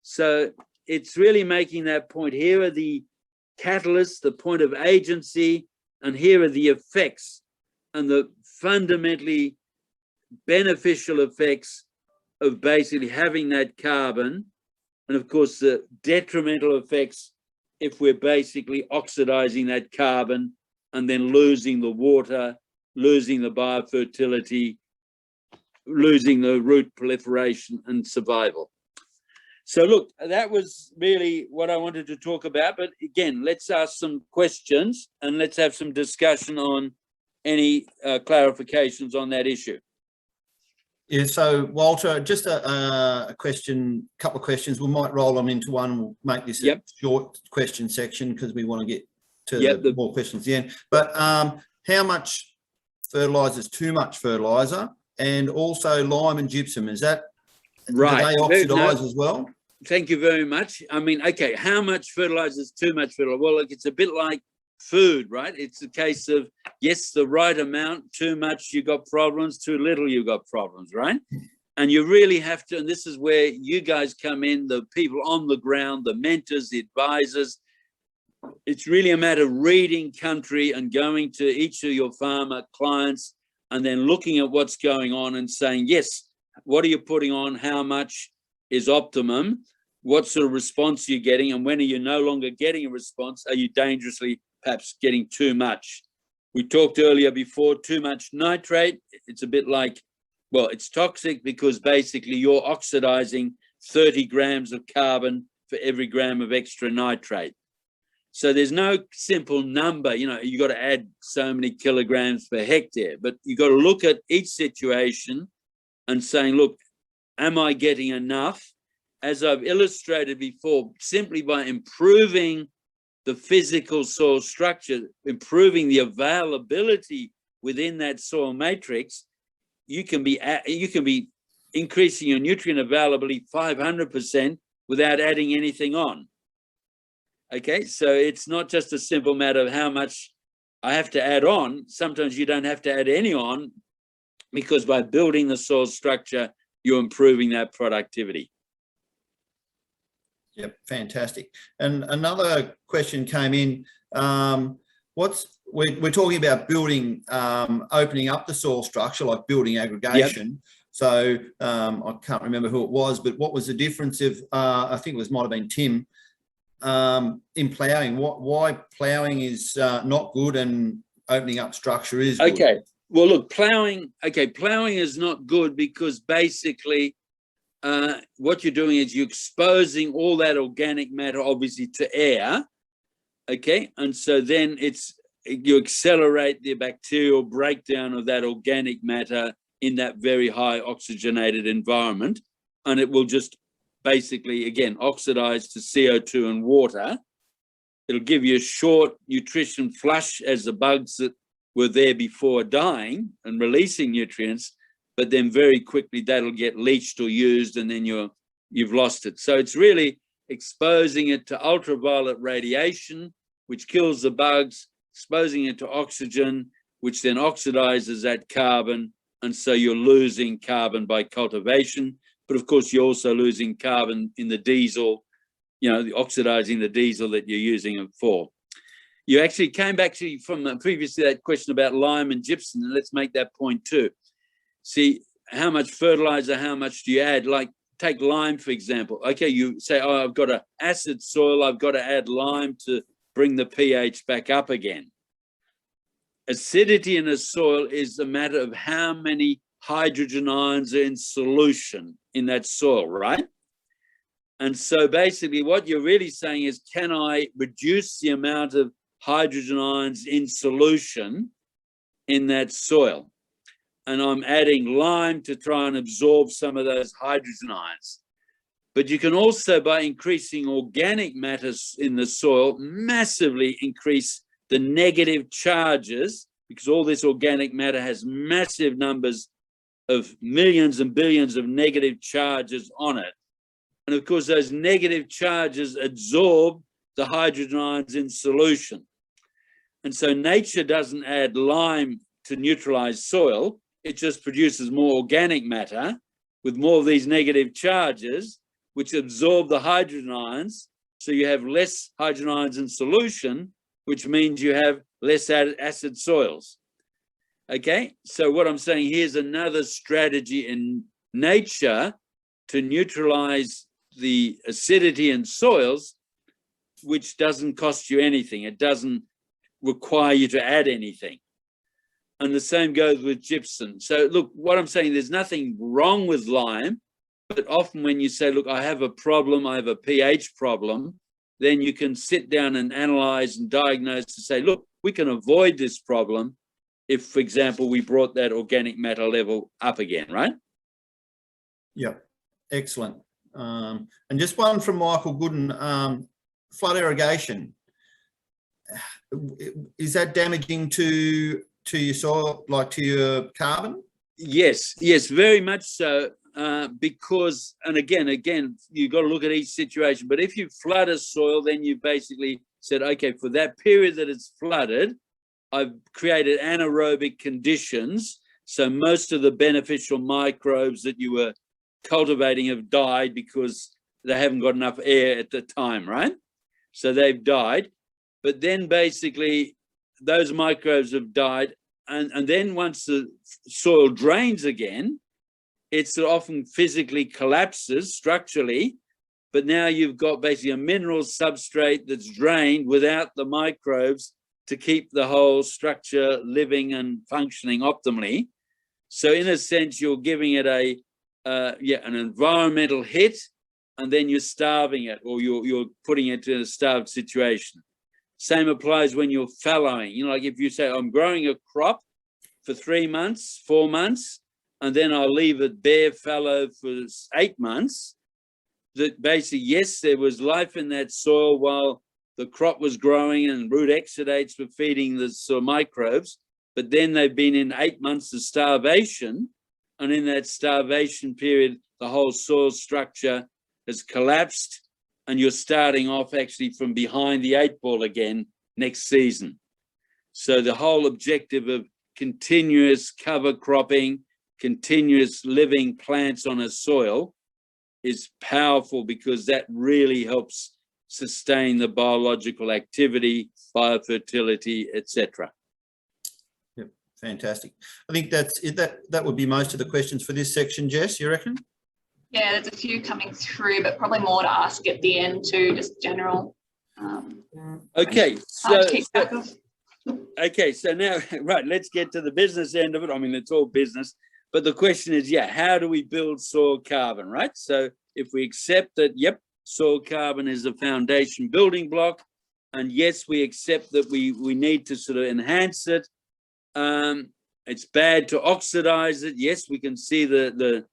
So it's really making that point. Here are the catalysts, the point of agency, and here are the effects and the fundamentally beneficial effects of basically having that carbon, and of course the detrimental effects if we're basically oxidizing that carbon and then losing the water, losing the biofertility, losing the root proliferation and survival. So look, that was really what I wanted to talk about. But again, let's ask some questions and let's have some discussion on any clarifications on that issue. Yeah, so Walter, just a question, couple of questions. We might roll them into one. We'll make this a short question section because we want to get to more questions at the end. But how much fertilizer is too much fertilizer? And also lime and gypsum, is that right? Do they oxidize as well? Thank you very much. I mean, okay, how much fertilizer is too much fertilizer? Well, look, it's a bit like food, right? It's a case of, yes, the right amount, too much, you got problems, too little, you got problems, right? And you really have to, and this is where you guys come in, the people on the ground, the mentors, the advisors. It's really a matter of reading country and going to each of your farmer clients and then looking at what's going on and saying, yes, what are you putting on, how much is optimum, what sort of response are you getting, and when are you no longer getting a response? Are you dangerously perhaps getting too much? We talked earlier before, too much nitrate, it's a bit like, well, it's toxic because basically you're oxidizing 30 grams of carbon for every gram of extra nitrate. So there's no simple number, you know, you got to add so many kilograms per hectare, but you got to look at each situation and saying, look, am I getting enough? As I've illustrated before, simply by improving the physical soil structure, improving the availability within that soil matrix, you can be increasing your nutrient availability 500% without adding anything on. Okay, so it's not just a simple matter of how much I have to add on. Sometimes you don't have to add any on, because by building the soil structure, you're improving that productivity. Yep, fantastic. And another question came in. We're talking about building, opening up the soil structure, like building aggregation. Yep. So I can't remember who it was, but what was the difference of, I think it might have been Tim, in ploughing? Why ploughing is not good and opening up structure is good? Okay, well, look, ploughing is not good because basically what you're doing is you're exposing all that organic matter, obviously, to air, okay? And so then you accelerate the bacterial breakdown of that organic matter in that very high oxygenated environment, and it will just basically, again, oxidize to CO2 and water. It'll give you a short nutrition flush as the bugs that were there before dying and releasing nutrients, but then very quickly that'll get leached or used, and then you've lost it. So it's really exposing it to ultraviolet radiation, which kills the bugs, exposing it to oxygen, which then oxidizes that carbon, and so you're losing carbon by cultivation. But of course, you're also losing carbon in the diesel, you know, oxidizing the diesel that you're using it for. You actually came back to from previously that question about lime and gypsum, and let's make that point too. See, how much fertilizer, how much do you add? Like, take lime, for example. Okay, you say, oh, I've got an acid soil, I've got to add lime to bring the pH back up again. Acidity in a soil is a matter of how many hydrogen ions are in solution in that soil, right? And so basically what you're really saying is, can I reduce the amount of hydrogen ions in solution in that soil? And I'm adding lime to try and absorb some of those hydrogen ions. But you can also, by increasing organic matter in the soil, massively increase the negative charges, because all this organic matter has massive numbers of millions and billions of negative charges on it. And of course, those negative charges absorb the hydrogen ions in solution. And so nature doesn't add lime to neutralize soil. It just produces more organic matter with more of these negative charges, which absorb the hydrogen ions. So you have less hydrogen ions in solution, which means you have less acid soils. Okay, so what I'm saying, here's another strategy in nature to neutralize the acidity in soils, which doesn't cost you anything. It doesn't require you to add anything. And the same goes with gypsum. So look, what I'm saying, there's nothing wrong with lime, but often when you say, look, I have a problem, I have a pH problem, then you can sit down and analyze and diagnose to say, look, we can avoid this problem if, for example, we brought that organic matter level up again, right? Yeah, excellent. And just one from Michael Gooden, flood irrigation. Is that damaging to your soil, like to your carbon? Yes, very much so. Because, and again, you've got to look at each situation. But if you flood a soil, then you basically said, okay, for that period that it's flooded, I've created anaerobic conditions. So most of the beneficial microbes that you were cultivating have died because they haven't got enough air at the time, right? So they've died. But then basically those microbes have died. And then once the soil drains again, it's often physically collapses structurally, but now you've got basically a mineral substrate that's drained without the microbes to keep the whole structure living and functioning optimally. So in a sense, you're giving it an environmental hit, and then you're starving it, or you're putting it in a starved situation. Same applies when you're fallowing. You know, like if you say, I'm growing a crop for 3 months, 4 months, and then I'll leave it bare fallow for 8 months, that basically, yes, there was life in that soil while the crop was growing and root exudates were feeding the soil microbes, but then they've been in 8 months of starvation, and in that starvation period, the whole soil structure has collapsed, and you're starting off actually from behind the 8 ball again next season. So the whole objective of continuous cover cropping, continuous living plants on a soil is powerful, because that really helps sustain the biological activity, biofertility, etc. Yep, fantastic. I think that would be most of the questions for this section, Jess, you reckon? Yeah, there's a few coming through, but probably more to ask at the end too, just general. Okay, so now, right, let's get to the business end of it. I mean, it's all business, but the question is, how do we build soil carbon, right? So if we accept that, yep, soil carbon is a foundation building block, and yes, we accept that we need to sort of enhance it. It's bad to oxidize it. Yes, we can see the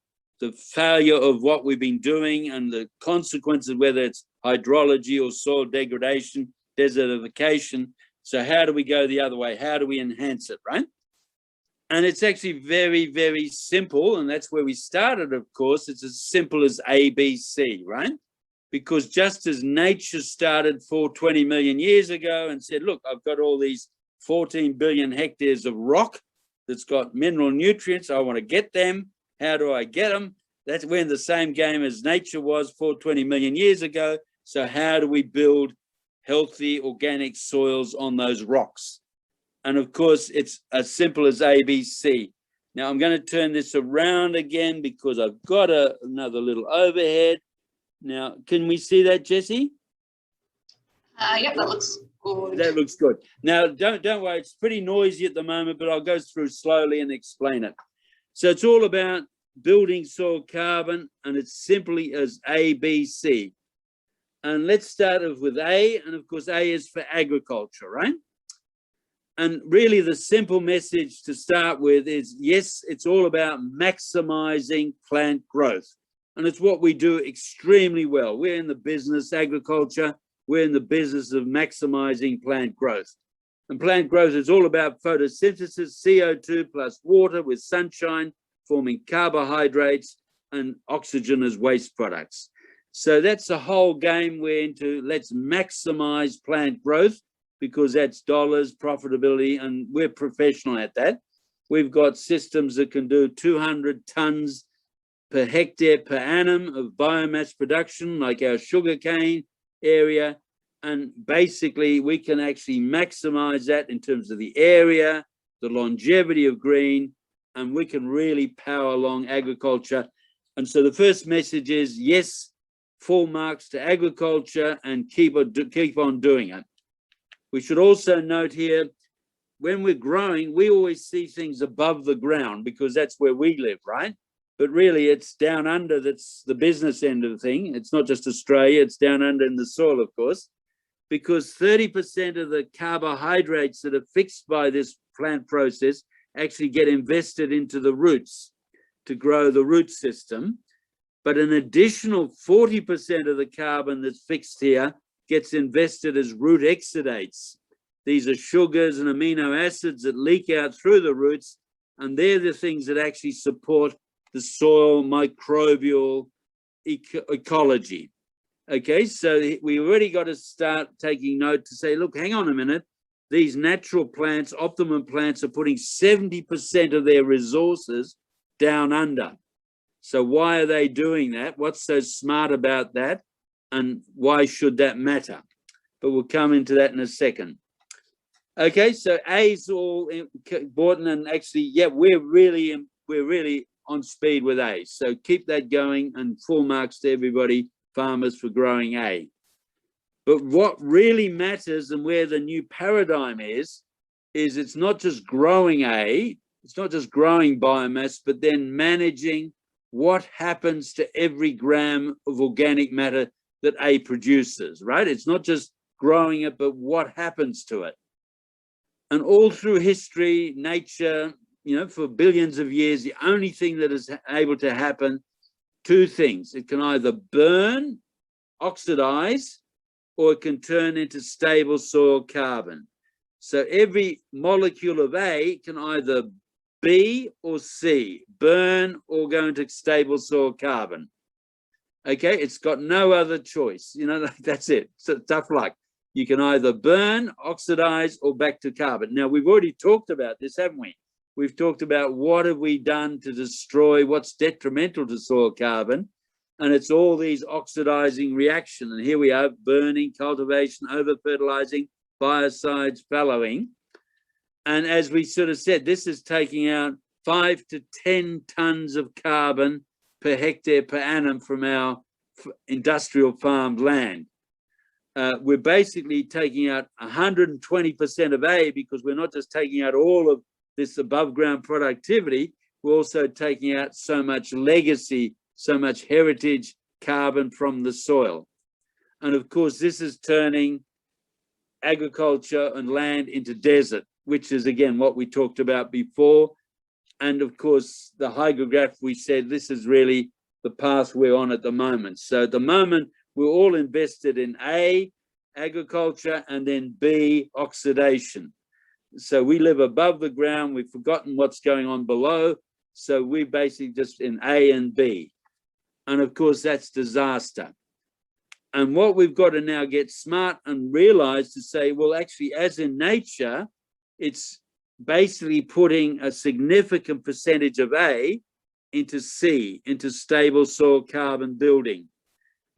failure of what we've been doing and the consequences, whether it's hydrology or soil degradation, desertification. So how do we go the other way? How do we enhance it, right? And it's actually very, very simple. And that's where we started, of course. It's as simple as ABC, right? Because just as nature started 420 million years ago and said, look, I've got all these 14 billion hectares of rock that's got mineral nutrients. I want to get them. How do I get them? That's when the same game as nature was 420 million years ago. So how do we build healthy organic soils on those rocks? And of course, it's as simple as ABC. Now I'm going to turn this around again because I've got another little overhead. Now, can we see that, Jessie? Yep, that looks good. That looks good. Now, don't worry, it's pretty noisy at the moment, but I'll go through slowly and explain it. So it's all about building soil carbon, and it's simply as ABC. And let's start off with A, and of course, A is for agriculture, right? And really the simple message to start with is, yes, it's all about maximizing plant growth. And it's what we do extremely well. We're in the business, agriculture, we're in the business of maximizing plant growth. And plant growth is all about photosynthesis, CO2 plus water with sunshine, forming carbohydrates and oxygen as waste products. So that's the whole game we're into. Let's maximize plant growth, because that's dollars, profitability, and we're professional at that. We've got systems that can do 200 tons per hectare per annum of biomass production, like our sugarcane area. And basically, we can actually maximize that in terms of the area, the longevity of green, and we can really power along agriculture. And so the first message is, yes, full marks to agriculture, and keep on doing it. We should also note here, when we're growing, we always see things above the ground because that's where we live, right? But really it's down under that's the business end of the thing. It's not just Australia, it's down under in the soil, of course, because 30% of the carbohydrates that are fixed by this plant process actually get invested into the roots to grow the root system. But an additional 40% of the carbon that's fixed here gets invested as root exudates. These are sugars and amino acids that leak out through the roots, and they're the things that actually support the soil microbial ecology. Okay, so we already got to start taking note to say, look, hang on a minute. These natural plants, optimum plants, are putting 70% of their resources down under. So why are they doing that? What's so smart about that? And why should that matter? But we'll come into that in a second. Okay, so A is all important, and actually, yeah, we're really on speed with A. So keep that going, and full marks to everybody, farmers, for growing A. But what really matters and where the new paradigm is it's not just growing A, it's not just growing biomass, but then managing what happens to every gram of organic matter that A produces, right? It's not just growing it, but what happens to it. And all through history, nature, you know, for billions of years, the only thing that is able to happen, two things. It can either burn, oxidize, or it can turn into stable soil carbon. So every molecule of A can either B or C, burn or go into stable soil carbon. Okay, it's got no other choice. You know, that's it. So tough luck. You can either burn, oxidize, or back to carbon. Now, we've already talked about this, haven't we? We've talked about what have we done to destroy what's detrimental to soil carbon. And it's all these oxidizing reactions. And here we are, burning, cultivation, over-fertilizing, biocides, fallowing. And as we sort of said, this is taking out 5 to 10 tons of carbon per hectare per annum from our industrial farmed land. We're basically taking out 120% of A, because we're not just taking out all of this above ground productivity, we're also taking out so much legacy, so much heritage carbon from the soil. And of course, this is turning agriculture and land into desert, which is again what we talked about before. And of course, the hydrograph, we said this is really the path we're on at the moment. So at the moment, we're all invested in A, agriculture, and then B, oxidation. So we live above the ground. We've forgotten what's going on below. So we're basically just in A and B. And of course, that's disaster. And what we've got to now get smart and realize to say, well, actually, as in nature, it's basically putting a significant percentage of A into C, into stable soil carbon building.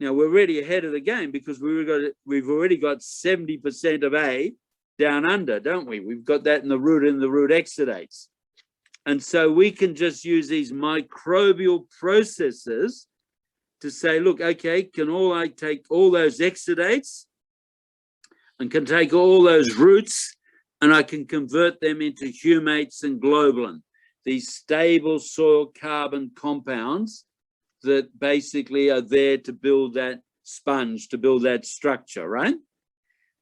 Now, we're already ahead of the game because we've already got 70% of A down under, don't we? We've got that in the root exudates. And so we can just use these microbial processes to say, look, okay, can I take all those exudates and can take all those roots and I can convert them into humates and globulin, these stable soil carbon compounds that basically are there to build that sponge, to build that structure, right?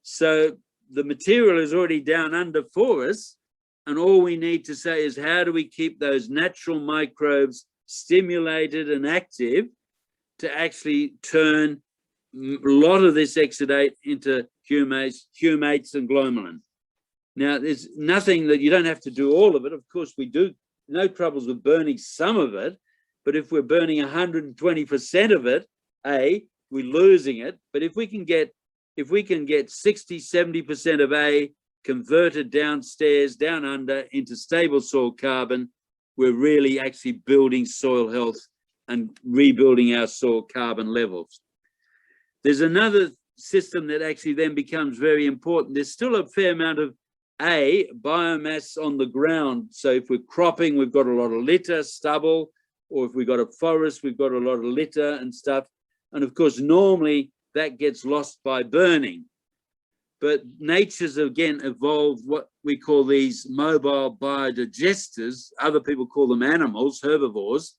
So the material is already down under for us, and all we need to say is how do we keep those natural microbes stimulated and active to actually turn a lot of this exudate into humates and glomalin. Now, there's nothing that you don't have to do all of it. Of course, we do no troubles with burning some of it, but if we're burning 120% of it, we're losing it. But if we can get 60, 70% of A converted downstairs, down under into stable soil carbon, we're really actually building soil health and rebuilding our soil carbon levels. There's another system that actually then becomes very important. There's still a fair amount of A, biomass on the ground. So if we're cropping, we've got a lot of litter, stubble, or if we've got a forest, we've got a lot of litter and stuff. And of course, normally that gets lost by burning. But nature's again evolved what we call these mobile biodigesters. Other people call them animals, herbivores.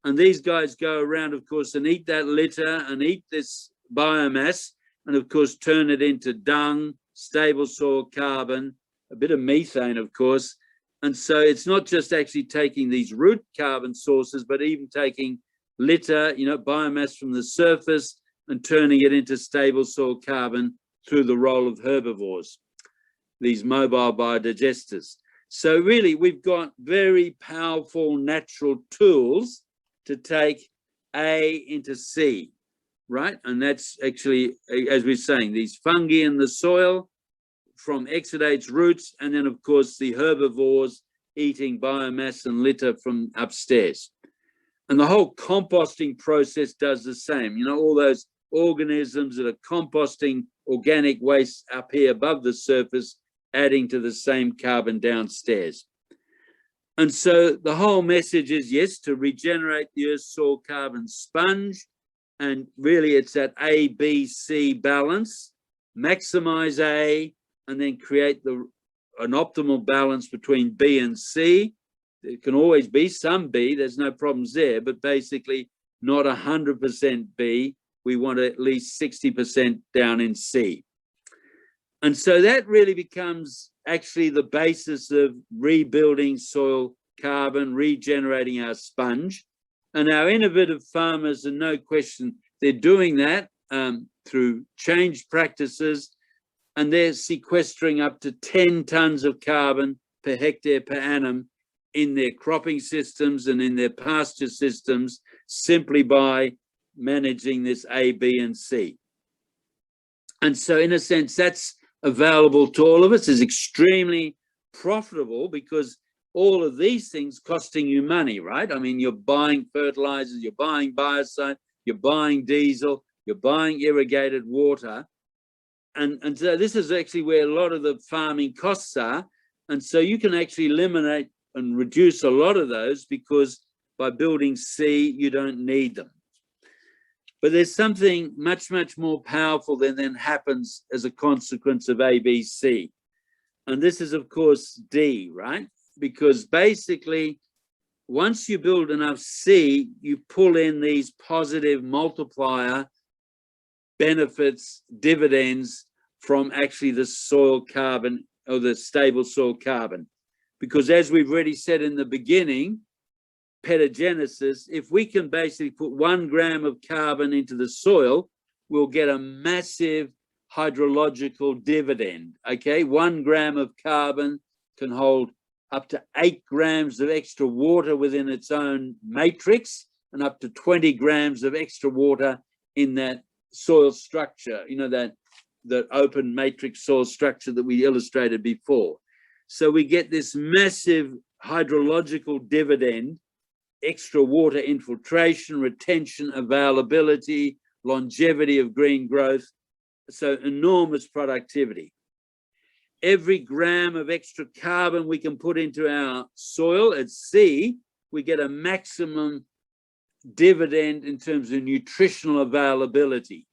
And these guys go around, of course, and eat that litter and eat this biomass and, of course, turn it into dung, stable soil carbon, a bit of methane, of course. And so it's not just actually taking these root carbon sources, but even taking litter, biomass from the surface and turning it into stable soil carbon through the role of herbivores, these mobile biodigesters. So really, we've got very powerful natural tools to take A into C, right? And that's actually, as we're saying, these fungi in the soil from exudates, roots, and then, of course, the herbivores eating biomass and litter from upstairs. And the whole composting process does the same. All those organisms that are composting organic waste up here above the surface, adding to the same carbon downstairs. And so the whole message is, yes, to regenerate the Earth's soil carbon sponge. And really it's that A, B, C balance, maximize A, and then create an optimal balance between B and C. There can always be some B, there's no problems there, but basically not 100% B. We want at least 60% down in C. And so that really becomes actually the basis of rebuilding soil carbon, regenerating our sponge. And our innovative farmers, and no question, they're doing that through changed practices, and they're sequestering up to 10 tons of carbon per hectare per annum in their cropping systems and in their pasture systems, simply by managing this A, B, and C. And so in a sense, that's available to all of us, is extremely profitable, because all of these things costing you money, right? I mean, you're buying fertilizers, you're buying biocide, you're buying diesel, you're buying irrigated water. And so this is actually where a lot of the farming costs are. And so you can actually eliminate and reduce a lot of those, because by building C, you don't need them. But there's something much, much more powerful than then happens as a consequence of A, B, C. And this is, of course, D, right? Because basically, once you build enough C, you pull in these positive multiplier benefits, dividends from actually the soil carbon, or the stable soil carbon. Because as we've already said in the beginning, petagenesis, if we can basically put 1 gram of carbon into the soil, we'll get a massive hydrological dividend, okay? 1 gram of carbon can hold up to 8 grams of extra water within its own matrix, and up to 20 grams of extra water in that soil structure, you know, that open matrix soil structure that we illustrated before. So we get this massive hydrological dividend, extra water infiltration, retention, availability, longevity of green growth, so enormous productivity. Every gram of extra carbon we can put into our soil at C, we get a maximum dividend in terms of nutritional availability.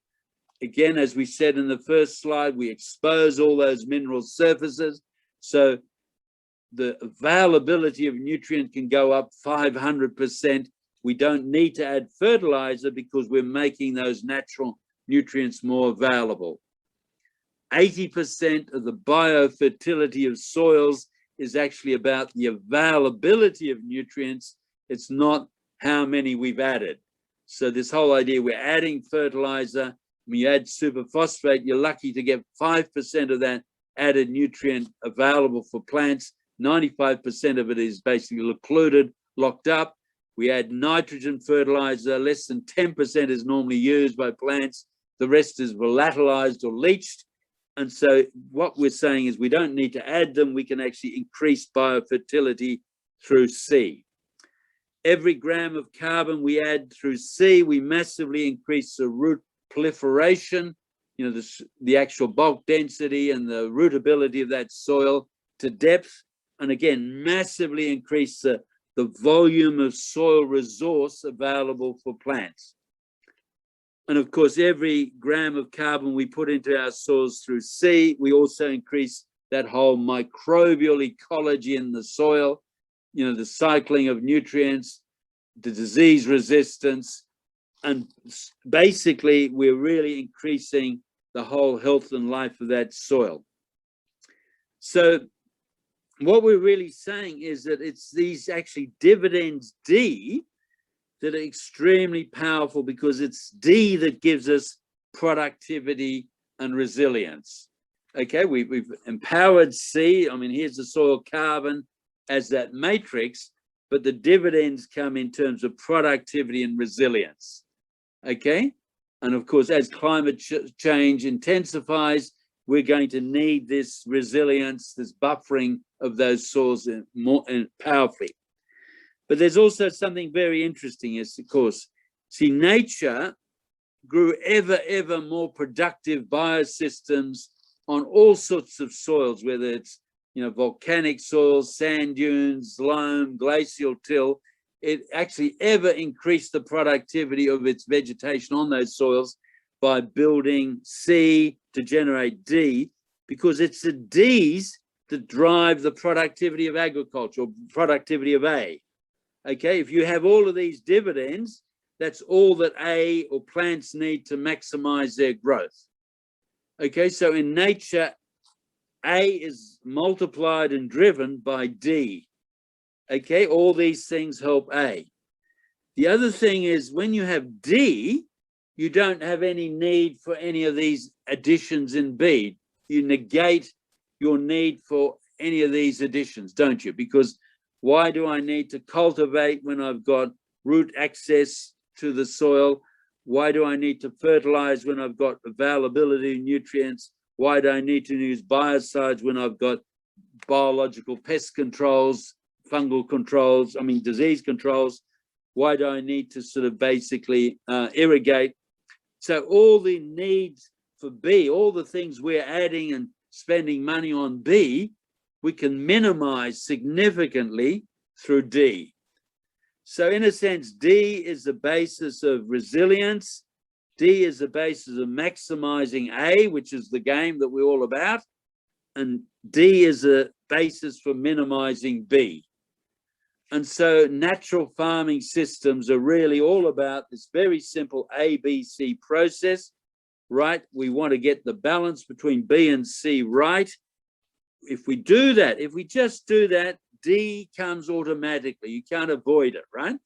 Again, as we said in the first slide, we expose all those mineral surfaces, so the availability of nutrient can go up 500%. We don't need to add fertilizer because we're making those natural nutrients more available. 80% of the biofertility of soils is actually about the availability of nutrients. It's not how many we've added. So this whole idea, we're adding fertilizer, when you add superphosphate, you're lucky to get 5% of that added nutrient available for plants. 95% of it is basically occluded, locked up. We add nitrogen fertilizer, less than 10% is normally used by plants. The rest is volatilized or leached. And so what we're saying is we don't need to add them. We can actually increase biofertility through C. Every gram of carbon we add through C, we massively increase the root proliferation, you know, the actual bulk density and the rootability of that soil to depth. And again, massively increase the volume of soil resource available for plants. And of course, every gram of carbon we put into our soils through C, we also increase that whole microbial ecology in the soil, you know, the cycling of nutrients, the disease resistance, and basically we're really increasing the whole health and life of that soil. So what we're really saying is that it's these actually dividends D that are extremely powerful, because it's D that gives us productivity and resilience. Okay, we've empowered C. I mean, here's the soil carbon as that matrix, but the dividends come in terms of productivity and resilience. Okay, and of course, as climate change intensifies, we're going to need this resilience, this buffering of those soils more powerfully. But there's also something very interesting is, of course, see, nature grew ever more productive biosystems on all sorts of soils, whether it's volcanic soils, sand dunes, loam, glacial till, it actually ever increased the productivity of its vegetation on those soils by building C to generate D, because it's the Ds that drive the productivity of agriculture, or productivity of A. Okay, if you have all of these dividends, that's all that A or plants need to maximize their growth. Okay, so in nature, A is multiplied and driven by D. Okay, all these things help A. The other thing is, when you have D, you don't have any need for any of these additions in B. You negate your need for any of these additions, don't you? Because why do I need to cultivate when I've got root access to the soil? Why do I need to fertilize when I've got availability of nutrients? Why do I need to use biocides when I've got biological pest controls, fungal controls, disease controls? Why do I need to sort of basically irrigate? So all the needs for B, all the things we're adding and spending money on B, we can minimize significantly through D. So in a sense, D is the basis of resilience. D is the basis of maximizing A, which is the game that we're all about. And D is a basis for minimizing B. And so natural farming systems are really all about this very simple ABC process, right? We want to get the balance between B and C right. If we do that, if we just do that, D comes automatically. You can't avoid it, right?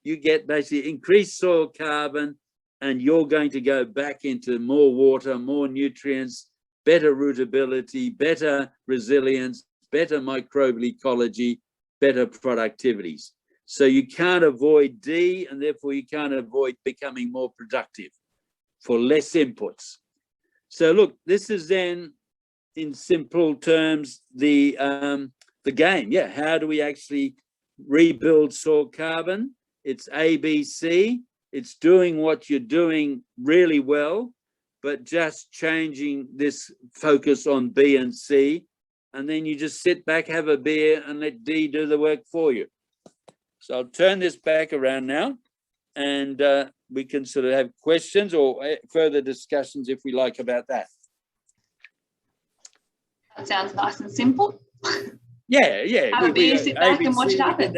You get basically increased soil carbon, and you're going to go back into more water, more nutrients, better rootability, better resilience, better microbial ecology, better productivities. So you can't avoid D, and therefore you can't avoid becoming more productive for less inputs. So look, this is then, in simple terms, the game. Yeah, how do we actually rebuild soil carbon? It's ABC. It's doing what you're doing really well, but just changing this focus on B and C. And then you just sit back, have a beer, and let D do the work for you. So I'll turn this back around now, and we can sort of have questions or further discussions if we like about that. That sounds nice and simple. Yeah. Have a beer, sit back and watch it happen.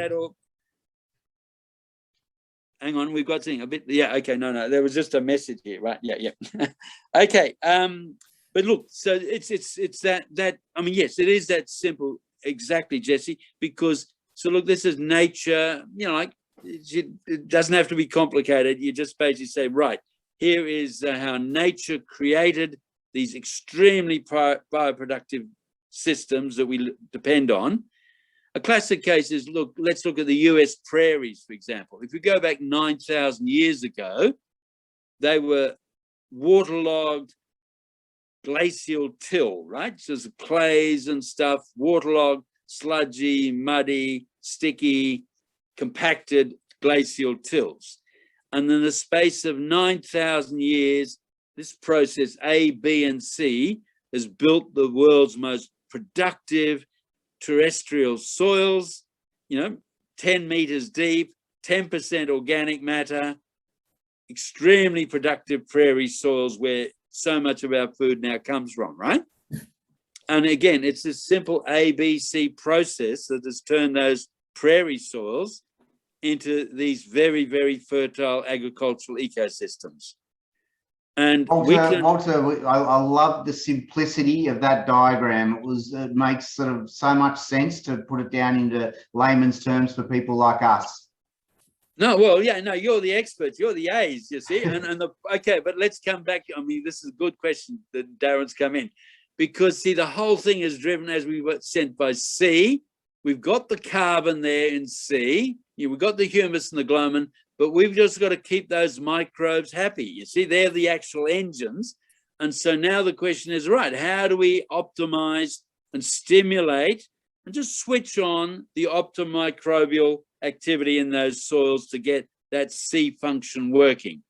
Hang on, we've got something a bit. Yeah, okay, no, there was just a message here, right? Yeah. Okay, but look, so it's that yes, it is that simple, exactly, Jesse. Because so look, this is nature. It doesn't have to be complicated. You just basically say, right, here is how nature created these extremely bioproductive systems that we depend on. A classic case is, look, let's look at the US prairies, for example. If we go back 9,000 years ago, they were waterlogged glacial till, right? So there's clays and stuff, waterlogged, sludgy, muddy, sticky, compacted glacial tills. And in the space of 9,000 years, this process, A, B, and C, has built the world's most productive terrestrial soils, 10 meters deep, 10% organic matter, extremely productive prairie soils where so much of our food now comes from, right? And again, it's this simple ABC process that has turned those prairie soils into these very, very fertile agricultural ecosystems. And Walter, I love the simplicity of that diagram. It makes sort of so much sense to put it down into layman's terms for people like us. No, well, yeah, no, you're the experts, you're the A's, you see. Okay, but let's come back. This is a good question that Darren's come in, because see, the whole thing is driven, as we were sent by C. We've got the carbon there in C. We've got the humus and the glomin, but we've just got to keep those microbes happy. You see, they're the actual engines. And so now the question is, right, how do we optimize and stimulate and just switch on the optimal microbial activity in those soils to get that C function working?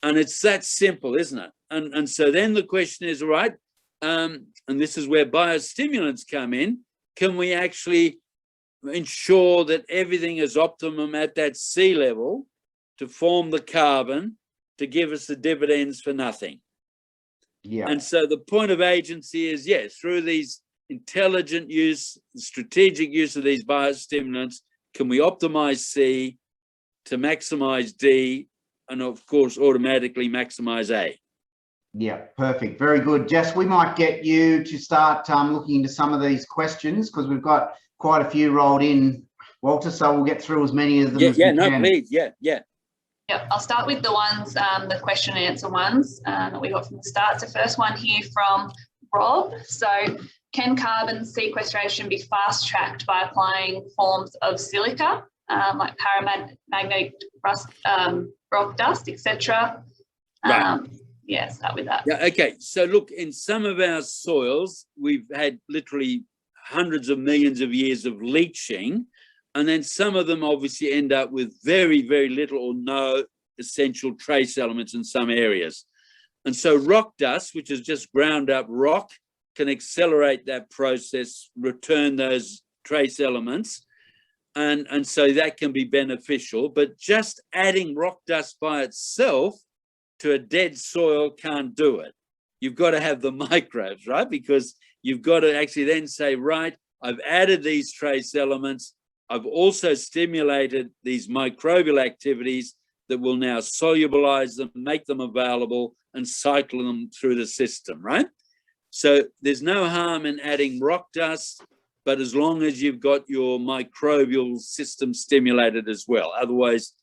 And it's that simple, isn't it? And so then the question is, right, and this is where biostimulants come in. can we actually ensure that everything is optimum at that sea level to form the carbon to give us the dividends for nothing? Yeah. And so the point of agency is, yes, through these intelligent use, strategic use of these biostimulants, can we optimize C to maximize D, and of course automatically maximize A? Yeah, perfect. Very good. Jess, we might get you to start looking into some of these questions, because we've got quite a few rolled in, Walter, so we'll get through as many of them as we can. Please, yeah. Yep, I'll start with the ones, the question and answer ones that we got from the start. So first one here from Rob. So can carbon sequestration be fast tracked by applying forms of silica, like paramagnetic rock dust, etc.? Right. Yeah, start with that. Yeah, okay. So look, in some of our soils, we've had literally hundreds of millions of years of leaching, and then some of them obviously end up with very, very little or no essential trace elements in some areas. And so rock dust, which is just ground up rock, can accelerate that process, return those trace elements, and so that can be beneficial. But just adding rock dust by itself to a dead soil can't do it. You've got to have the microbes, right? Because you've got to actually then say, right, I've added these trace elements. I've also stimulated these microbial activities that will now solubilize them, make them available, and cycle them through the system, right? So there's no harm in adding rock dust, but as long as you've got your microbial system stimulated as well. Otherwise,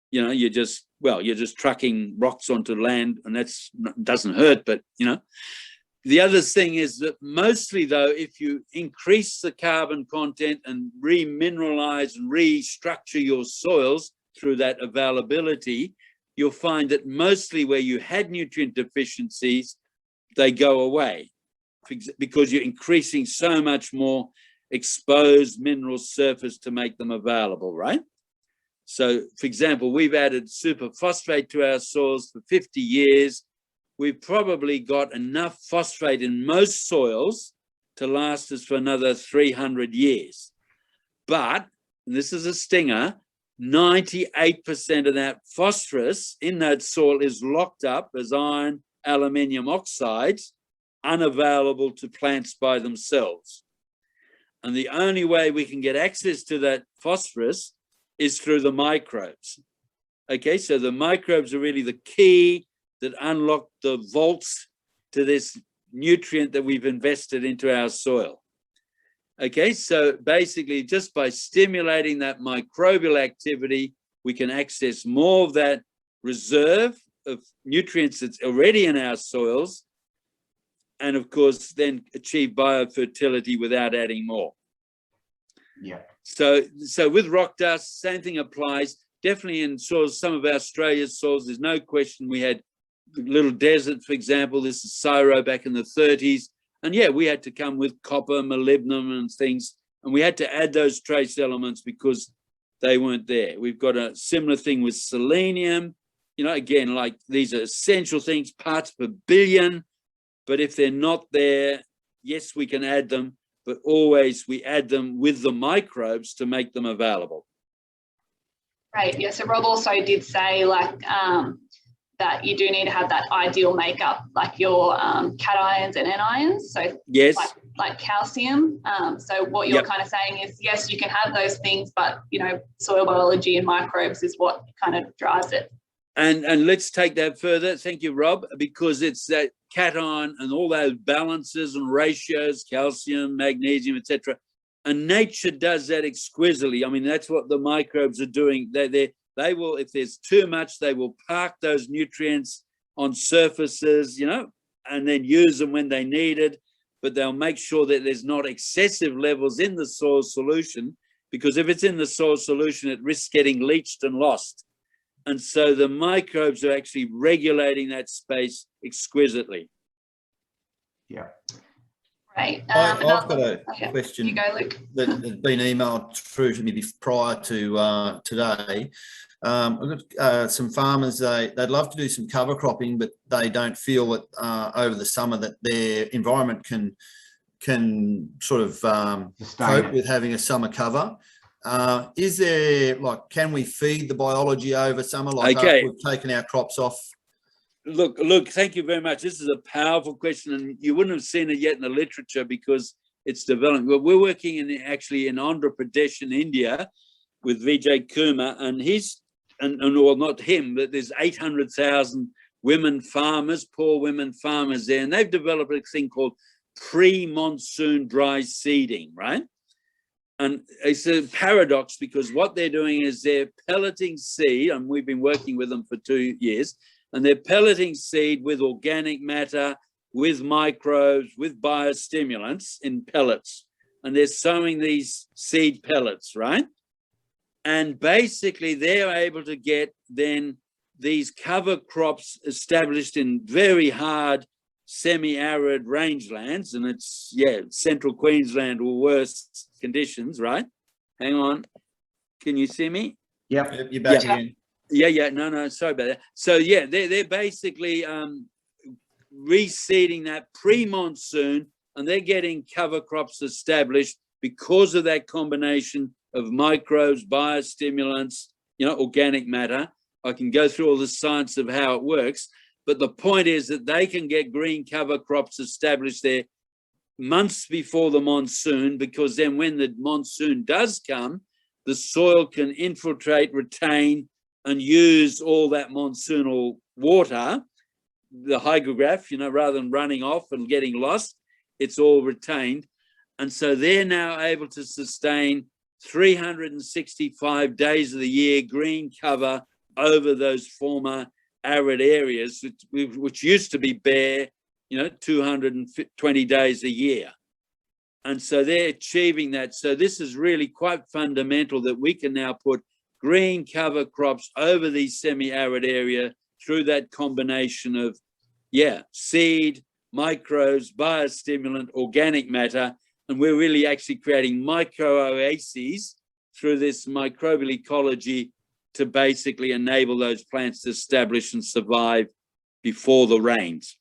you know, you're just trucking rocks onto land, and that's doesn't hurt, but, you know. The other thing is that mostly, though, if you increase the carbon content and remineralize and restructure your soils through that availability, you'll find that mostly where you had nutrient deficiencies, they go away because you're increasing so much more exposed mineral surface to make them available, right? So, for example, we've added superphosphate to our soils for 50 years. We've probably got enough phosphate in most soils to last us for another 300 years. But, and this is a stinger, 98% of that phosphorus in that soil is locked up as iron, aluminium oxides, unavailable to plants by themselves. And the only way we can get access to that phosphorus is through the microbes. Okay, so the microbes are really the key that unlock the vaults to this nutrient that we've invested into our soil. Okay, so basically just by stimulating that microbial activity, we can access more of that reserve of nutrients that's already in our soils, and of course then achieve biofertility without adding more. Yeah. So with rock dust, same thing applies. Definitely in soils, some of Australia's soils, there's no question. We had little desert, for example. This is CSIRO back in the 30s. And yeah, we had to come with copper, molybdenum and things. And we had to add those trace elements because they weren't there. We've got a similar thing with selenium. You know, again, like these are essential things, parts per billion. But if they're not there, yes, we can add them. But always we add them with the microbes to make them available. Right. Yeah. So Rob also did say that you do need to have that ideal makeup, like your cations and anions. So yes, like calcium. So what you're kind of saying is, yes, you can have those things, but you know, soil biology and microbes is what kind of drives it. And let's take that further. Thank you, Rob, because it's that cation and all those balances and ratios, calcium, magnesium, etc. And nature does that exquisitely. I mean, that's what the microbes are doing. They will, if there's too much, they will park those nutrients on surfaces, you know, and then use them when they need it. But they'll make sure that there's not excessive levels in the soil solution, because if it's in the soil solution, it risks getting leached and lost. And so the microbes are actually regulating that space exquisitely. Yeah. Right. I've got a question you go, Luke. that has been emailed through to me prior to today. I've got some farmers, they'd love to do some cover cropping, but they don't feel that over the summer that their environment can can sort of Sustain cope it. with having a summer cover. Is there, like, can we feed the biology over summer, like Okay. after we've taken our crops off? Look, thank you very much. This is a powerful question, and you wouldn't have seen it yet in the literature because it's developing. But we're working actually in Andhra Pradesh in India with Vijay Kumar, and well, not him, but there's 800,000 women farmers, poor women farmers there, and they've developed a thing called Pre-Monsoon Dry Seeding, right? And it's a paradox because what they're doing is they're pelleting seed, and we've been working with them for 2 years, and they're pelleting seed with organic matter, with microbes, with biostimulants in pellets. And they're sowing these seed pellets, right? And basically they're able to get then these cover crops established in very hard semi-arid rangelands, and it's, yeah, central Queensland or worse conditions, right? Hang on. Can you see me? Yep. You're back Yeah. again. Yeah, no, sorry about that. So yeah, they're basically reseeding that pre-monsoon, and they're getting cover crops established because of that combination of microbes, biostimulants, organic matter. I can go through all the science of how it works, but the point is that they can get green cover crops established there months before the monsoon, because then when the monsoon does come, the soil can infiltrate, retain, and use all that monsoonal water, the hygrograph, rather than running off and getting lost, it's all retained. And so they're now able to sustain 365 days of the year green cover over those former arid areas, which used to be bare, 220 days a year. And so they're achieving that. So this is really quite fundamental that we can now put green cover crops over these semi-arid area through that combination of, seed, microbes, biostimulant, organic matter. And we're really actually creating micro-oases through this microbial ecology to basically enable those plants to establish and survive before the rains.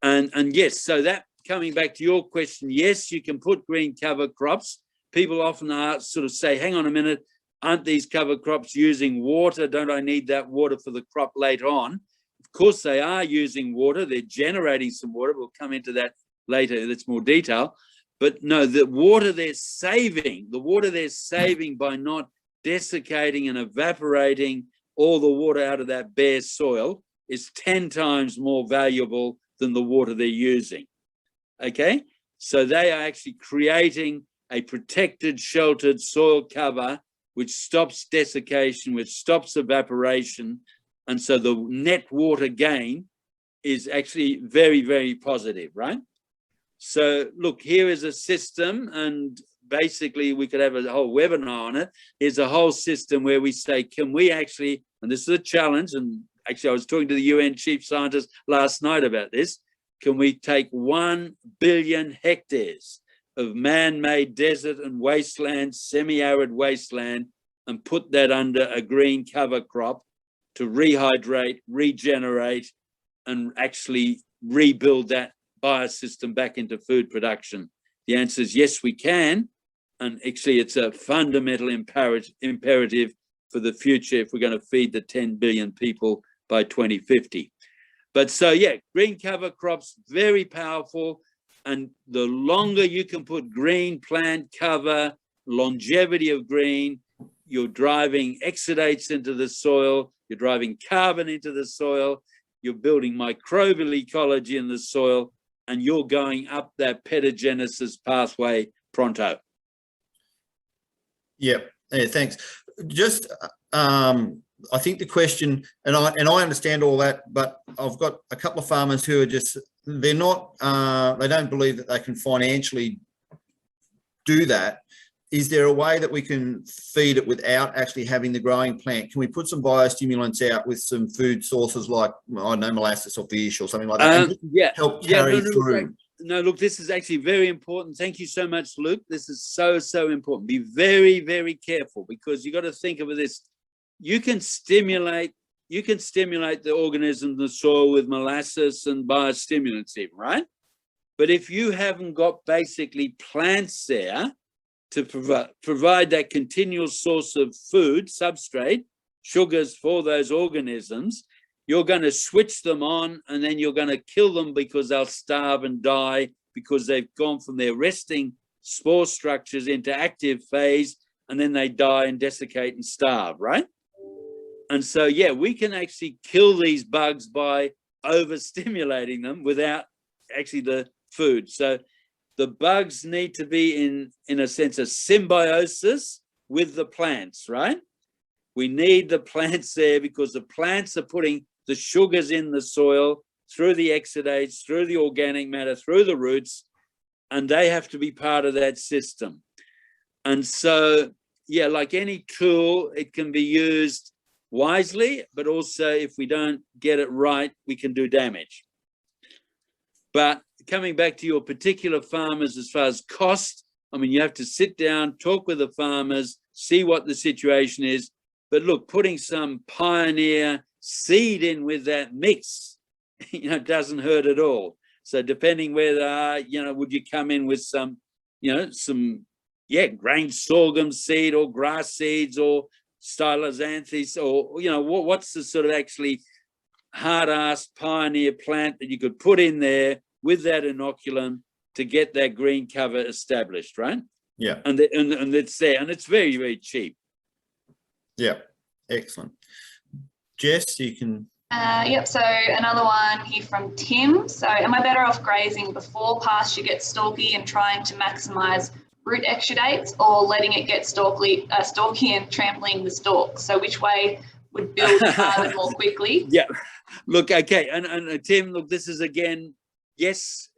And yes, so that, coming back to your question, yes, you can put green cover crops. People often sort of say, hang on a minute, aren't these cover crops using water? Don't I need that water for the crop later on? Of course they are using water. They're generating some water. We'll come into that later. That's more detail. But no, the water they're saving by not desiccating and evaporating all the water out of that bare soil is 10 times more valuable than the water they're using. Okay? So they are actually creating a protected, sheltered soil cover which stops desiccation, which stops evaporation. And so the net water gain is actually very, very positive, right? So look, here is a system, and basically we could have a whole webinar on it. Here's a whole system where we say, can we actually, and this is a challenge, and actually I was talking to the UN chief scientist last night about this, can we take 1 billion hectares of man-made desert and wasteland, semi-arid wasteland, and put that under a green cover crop to rehydrate, regenerate, and actually rebuild that biosystem back into food production? The answer is yes, we can. And actually, it's a fundamental imperative for the future if we're going to feed the 10 billion people by 2050. But so, yeah, green cover crops, very powerful. And the longer you can put green plant cover, longevity of green, you're driving exudates into the soil, you're driving carbon into the soil, you're building microbial ecology in the soil, and you're going up that petagenesis pathway pronto. Yeah, thanks. Just, I think the question, and I understand all that, but I've got a couple of farmers who are just, they're not, they don't believe that they can financially do that. Is there a way that we can feed it without actually having the growing plant? Can we put some biostimulants out with some food sources like, I don't know, molasses or fish or something like that, and just help carry through? No, look, this is actually very important. Thank you so much, Luke. This is so important. Be very, very careful, because you got to think of this. You can stimulate the organism in the soil with molasses and biostimulants even, right? But if you haven't got basically plants there to provide that continual source of food, substrate, sugars for those organisms, you're going to switch them on, and then you're going to kill them because they'll starve and die because they've gone from their resting spore structures into active phase, and then they die and desiccate and starve, right? And so, yeah, we can actually kill these bugs by overstimulating them without actually the food. So the bugs need to be in a sense, a symbiosis with the plants, right? We need the plants there because the plants are putting the sugars in the soil through the exudates, through the organic matter, through the roots, and they have to be part of that system. And so, yeah, like any tool, it can be used wisely, but also if we don't get it right, we can do damage. But coming back to your particular farmers as far as cost, I mean, you have to sit down, talk with the farmers, see what the situation is. But look, putting some Pioneer seed in with that mix, doesn't hurt at all. So depending where they are, would you come in with some, grain sorghum seed or grass seeds or stylosanthes, or, what's the sort of actually hard-ass Pioneer plant that you could put in there with that inoculum to get that green cover established, right? Yeah. And it's there, and it's very, very cheap. Yeah, excellent. Jess, you can... Yep, so another one here from Tim. So am I better off grazing before pasture gets stalky and trying to maximise root exudates, or letting it get stalky and trampling the stalks? So which way would build carbon more quickly? Yeah, look, okay, and Tim, look, this is again, yes,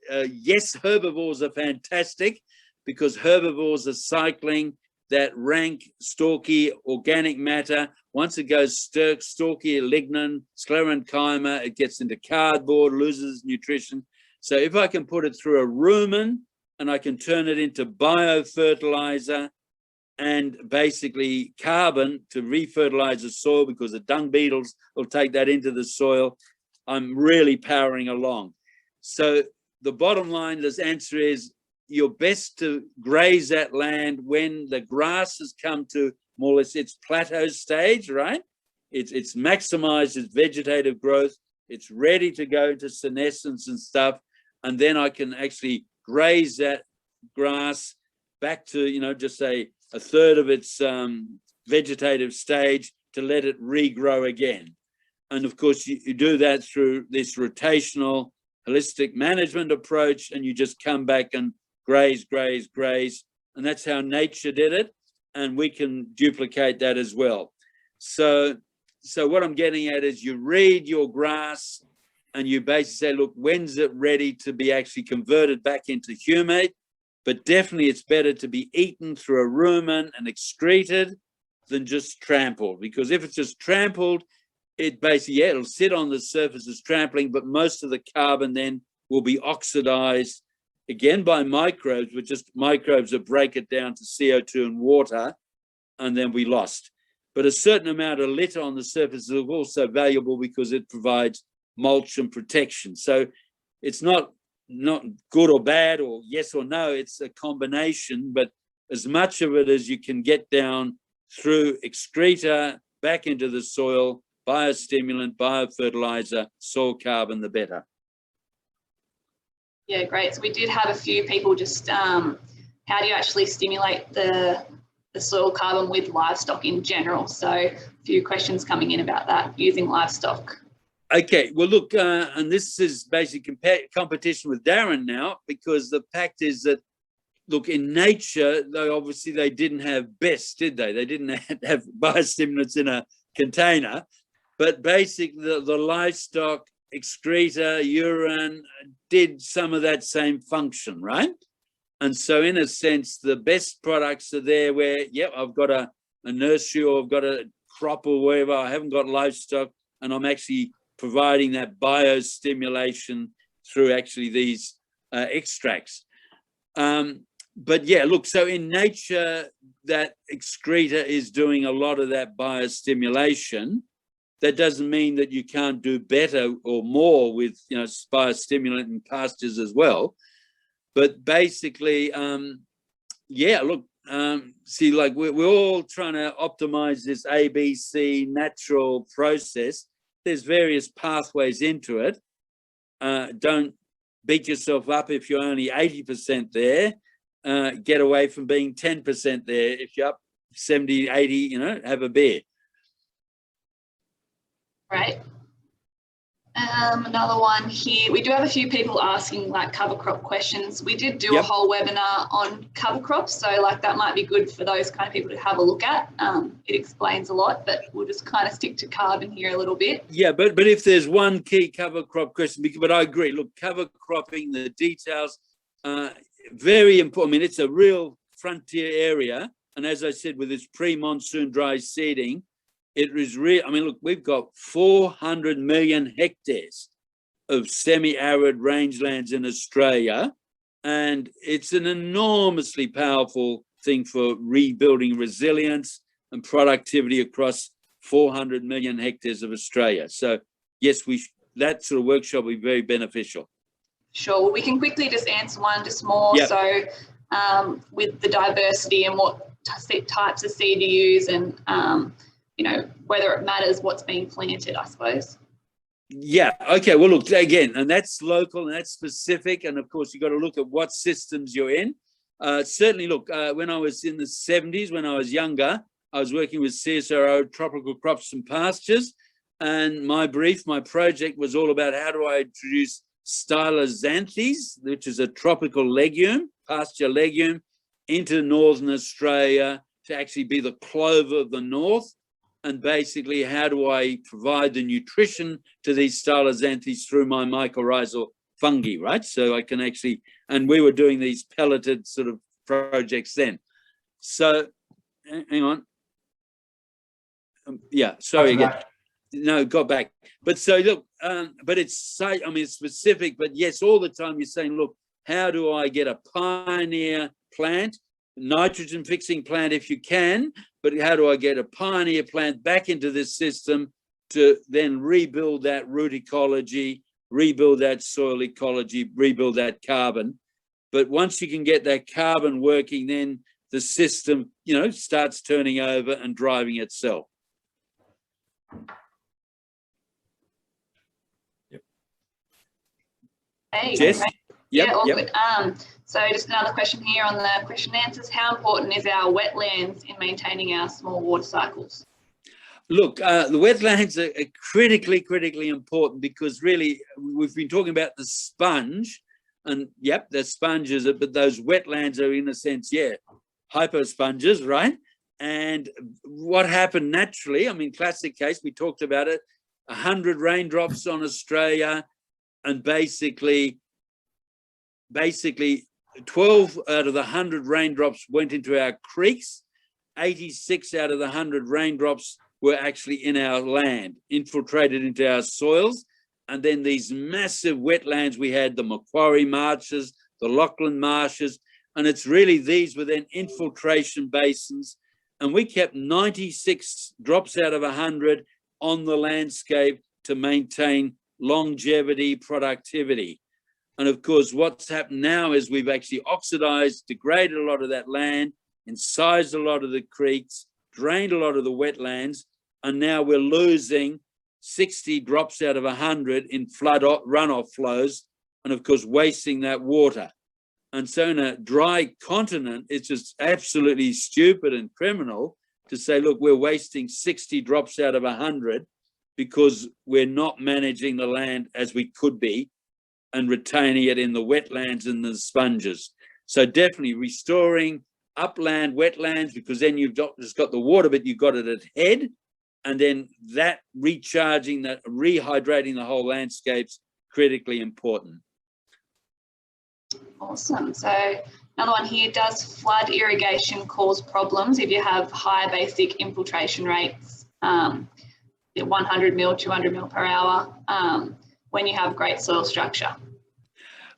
herbivores are fantastic because herbivores are cycling that rank, stalky organic matter. Once it goes stalky, lignin, sclerenchyma, it gets into cardboard, loses nutrition. So if I can put it through a rumen and I can turn it into biofertilizer and basically carbon to refertilize the soil because the dung beetles will take that into the soil, I'm really powering along. So the bottom line, this answer is you're best to graze that land when the grass has come to more or less its plateau stage, right? It's maximized its vegetative growth. It's ready to go into senescence and stuff. And then I can actually graze that grass back to, just say a third of its vegetative stage to let it regrow again. And of course, you do that through this rotational holistic management approach, and you just come back and graze. And that's how nature did it. And we can duplicate that as well. So what I'm getting at is you read your grass and you basically say, look, when's it ready to be actually converted back into humate? But definitely it's better to be eaten through a rumen and excreted than just trampled. Because if it's just trampled, it basically, it'll sit on the surface as trampling, but most of the carbon then will be oxidized again by microbes, but just microbes that break it down to CO2 and water, and then we lost. But a certain amount of litter on the surface is also valuable because it provides mulch and protection. So it's not good or bad or yes or no, it's a combination, but as much of it as you can get down through excreta back into the soil, biostimulant, biofertilizer, soil carbon, the better. Yeah, great. So we did have a few people just, how do you actually stimulate the soil carbon with livestock in general? So a few questions coming in about that, using livestock. Okay, well, look, and this is basically competition with Darren now, because the fact is that, look, in nature, they didn't have BESS, did they? They didn't have biostimulants in a container, but basically the livestock excreta, urine did some of that same function, right? And so in a sense, the best products are there where, I've got a nursery or I've got a crop or wherever, I haven't got livestock, and I'm actually providing that biostimulation through actually these extracts. But yeah, look, so in nature, that excreta is doing a lot of that biostimulation. That doesn't mean that you can't do better or more with, biostimulant in pastures as well. But basically, yeah, look, see, like we're all trying to optimize this ABC natural process. There's various pathways into it. Don't beat yourself up if you're only 80% there. Get away from being 10% there. If you're up 70, 80, you know, have a beer. Right. Another one here. We do have a few people asking like cover crop questions. We did do a whole webinar on cover crops, so like that might be good for those kind of people to have a look at. It explains a lot, but we'll just kind of stick to carbon here a little bit. Yeah, but if there's one key cover crop question, but I agree. Look, cover cropping, the details, very important. I mean, it's a real frontier area, and as I said, with this pre-monsoon dry seeding, it was real. I mean, look, we've got 400 million hectares of semi-arid rangelands in Australia, and it's an enormously powerful thing for rebuilding resilience and productivity across 400 million hectares of Australia. So, yes, that sort of workshop will be very beneficial. Sure. Well, we can quickly just answer one just more. Yep. So, with the diversity and what types of seed to use and you know, whether it matters what's being planted, I suppose. Yeah, okay, well, look, again, and that's local and that's specific, and of course, you've got to look at what systems you're in. Certainly, look, when I was in the 70s, when I was younger, I was working with CSIRO, Tropical Crops and Pastures, and my project was all about how do I introduce Stylosanthes, which is a tropical legume, pasture legume, into Northern Australia to actually be the clover of the north. And basically, how do I provide the nutrition to these Stylosanthes through my mycorrhizal fungi, right? So I can actually, and we were doing these pelleted sort of projects then. So, hang on. Yeah, sorry again. No, got back. But so look, but it's, I mean, it's specific, but yes, all the time you're saying, look, how do I get a pioneer plant, nitrogen fixing plant if you can, but how do I get a pioneer plant back into this system to then rebuild that root ecology, rebuild that soil ecology, rebuild that carbon. But once you can get that carbon working, then the system, you know, starts turning over and driving itself. Yep. Hey, Jess? right. Yep, yeah, all yep. good. So just another question here on the question and answers. How important is our wetlands in maintaining our small water cycles? Look, the wetlands are critically important because really we've been talking about the sponge and yep, the sponges, but those wetlands are in a sense, yeah, hyposponges, right? And what happened naturally, I mean, classic case, we talked about it, 100 raindrops on Australia and basically 12 out of the 100 raindrops went into our creeks, 86 out of the 100 raindrops were actually in our land, infiltrated into our soils. And then these massive wetlands, we had the Macquarie marshes, the Lachlan marshes, and it's really, these were then infiltration basins. And we kept 96 drops out of 100 on the landscape to maintain longevity, productivity. And of course, what's happened now is we've actually oxidized, degraded a lot of that land, incised a lot of the creeks, drained a lot of the wetlands, and now we're losing 60 drops out of 100 in flood runoff flows, and of course, wasting that water. And so in a dry continent, it's just absolutely stupid and criminal to say, look, we're wasting 60 drops out of 100 because we're not managing the land as we could be and retaining it in the wetlands and the sponges. So definitely restoring upland wetlands, because then you've just got the water, but you've got it at head, and then that recharging, that rehydrating the whole landscape's critically important. Awesome. So another one here, does flood irrigation cause problems if you have high basic infiltration rates, 100 mil, 200 mil per hour, when you have great soil structure?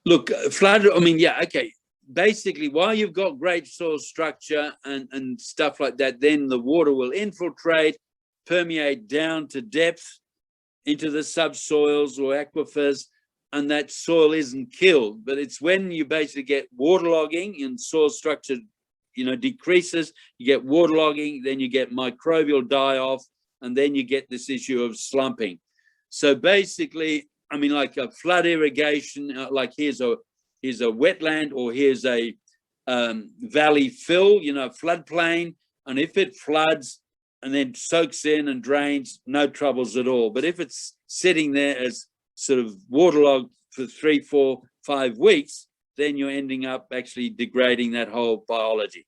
Look, flood, I mean, yeah, okay. Basically, while you've got great soil structure and stuff like that, then the water will infiltrate, permeate down to depth into the subsoils or aquifers, and that soil isn't killed. But it's when you basically get waterlogging and soil structure, decreases, you get waterlogging, then you get microbial die-off, and then you get this issue of slumping. So basically, I mean, like a flood irrigation, like here's a wetland, or here's a valley fill, floodplain, and if it floods and then soaks in and drains, no troubles at all. But if it's sitting there as sort of waterlogged for 3, 4, 5 weeks, then you're ending up actually degrading that whole biology.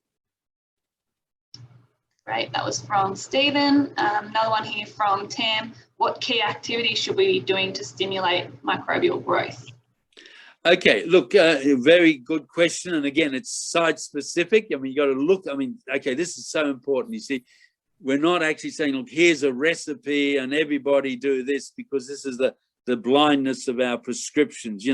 Great, that was from Stephen. Another one here from Tam. What key activities should we be doing to stimulate microbial growth? Okay, look, very good question. And again, it's site specific. I mean, you got to look, okay, this is so important. You see, we're not actually saying, look, here's a recipe and everybody do this, because this is the blindness of our prescriptions,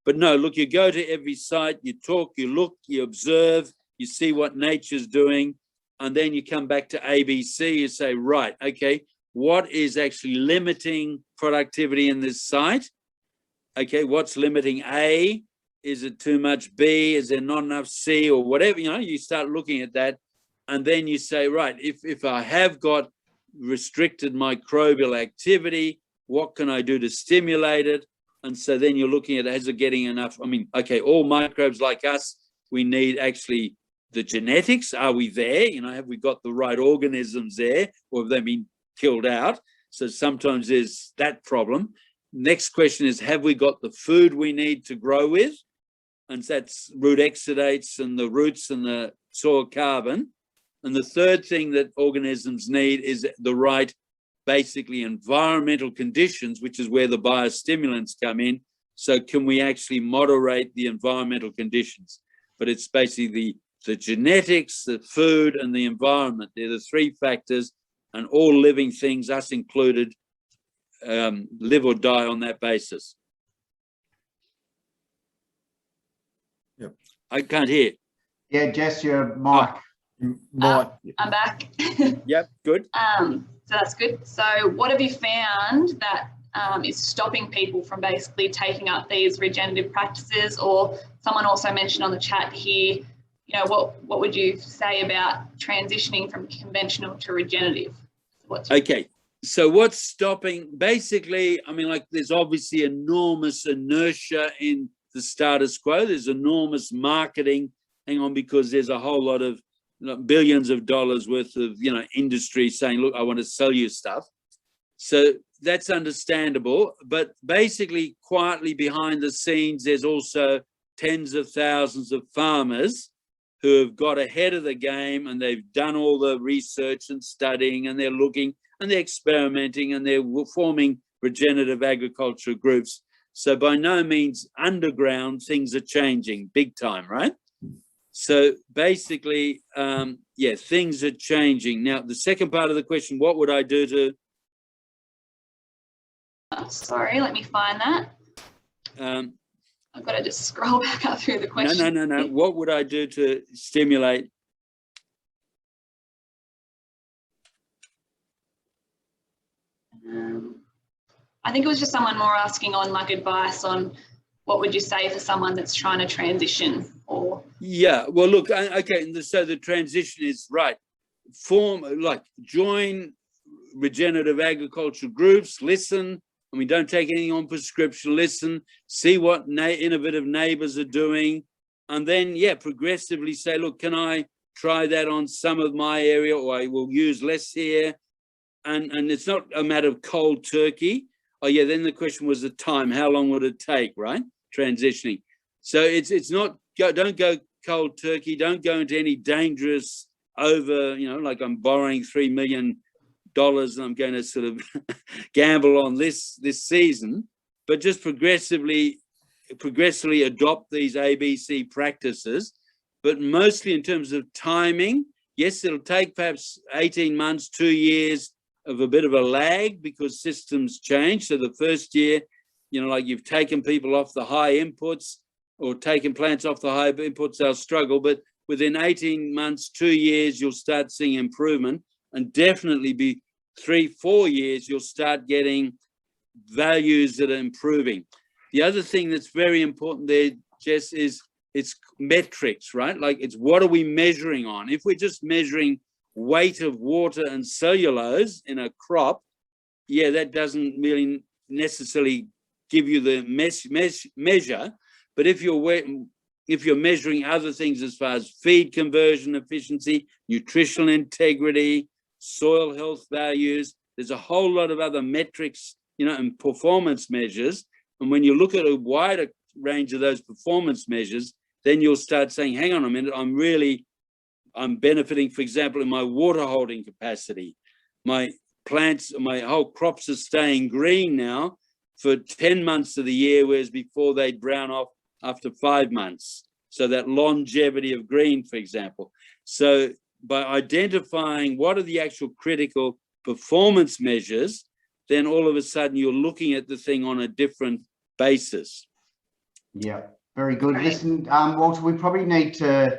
but no, look, you go to every site, you talk, you look, you observe, you see what nature's doing, and then you come back to ABC, you say, right, okay, what is actually limiting productivity in this site? Okay, what's limiting A? Is it too much B? Is there not enough C, or whatever? You start looking at that, and then you say, right, if I have got restricted microbial activity, what can I do to stimulate it? And so then you're looking at, is it getting enough? I mean, okay, all microbes like us, we need actually the genetics. Are we there? Have we got the right organisms there, or have they been killed out? So sometimes there's that problem. Next question is, have we got the food we need to grow with? And that's root exudates and the roots and the soil carbon. And the third thing that organisms need is the right, basically, environmental conditions, which is where the biostimulants come in. So can we actually moderate the environmental conditions? But it's basically the genetics, the food, and the environment. They're the three factors, and all living things, us included, live or die on that basis. Yep. I can't hear. Yeah, Jess, your mic. I'm back. Yep, good. So that's good. So what have you found that is stopping people from basically taking up these regenerative practices? Or someone also mentioned on the chat here, what would you say about transitioning from conventional to regenerative? Okay, so what's stopping? Basically, there's obviously enormous inertia in the status quo. There's enormous marketing, because there's a whole lot of billions of dollars worth of, industry saying, look, I want to sell you stuff. So that's understandable. But basically, quietly behind the scenes, there's also tens of thousands of farmers who have got ahead of the game, and they've done all the research and studying, and they're looking and they're experimenting, and they're forming regenerative agriculture groups. So by no means underground, things are changing big time, right? So basically, things are changing. Now, the second part of the question, what would I do to... Sorry, let me find that. I've got to just scroll back up through the question. No. What would I do to stimulate? I think it was just someone more asking on advice on what would you say for someone that's trying to transition or... Yeah, well, look, okay, so the transition is right. Join regenerative agriculture groups, listen. Don't take anything on prescription, listen, see what innovative neighbors are doing, and then, progressively say, look, can I try that on some of my area, or I will use less here? And it's not a matter of cold turkey. Then the question was the time. How long would it take, right? Transitioning. So it's not, don't go cold turkey. Don't go into any dangerous I'm borrowing $3 million and I'm going to sort of gamble on this season, but just progressively adopt these ABC practices, but mostly in terms of timing. Yes, it'll take perhaps 18 months, 2 years of a bit of a lag because systems change. So the first year, you've taken people off the high inputs or taken plants off the high inputs, they'll struggle. But within 18 months, 2 years, you'll start seeing improvement, and definitely be 3-4 years, you'll start getting values that are improving. the other thing that's very important there, Jess, is it's metrics, right? Like it's what are we measuring on? If we're just measuring weight of water and cellulose in a crop, yeah, that doesn't really necessarily give you the measure. But if you're measuring other things as far as feed conversion efficiency, nutritional integrity, soil health values, there's a whole lot of other metrics, you know, and performance measures. And when you look at a wider range of those performance measures, then you'll start saying, hang on a minute, I'm benefiting, for example, in my water holding capacity. My plants, my whole crops are staying green now for 10 months of the year, whereas before they'd brown off after 5 months. So that longevity of green, for example. So by identifying what are the actual critical performance measures, then all of a sudden you're looking at the thing on a different basis. Yeah, very good. Listen, Walter, we probably need to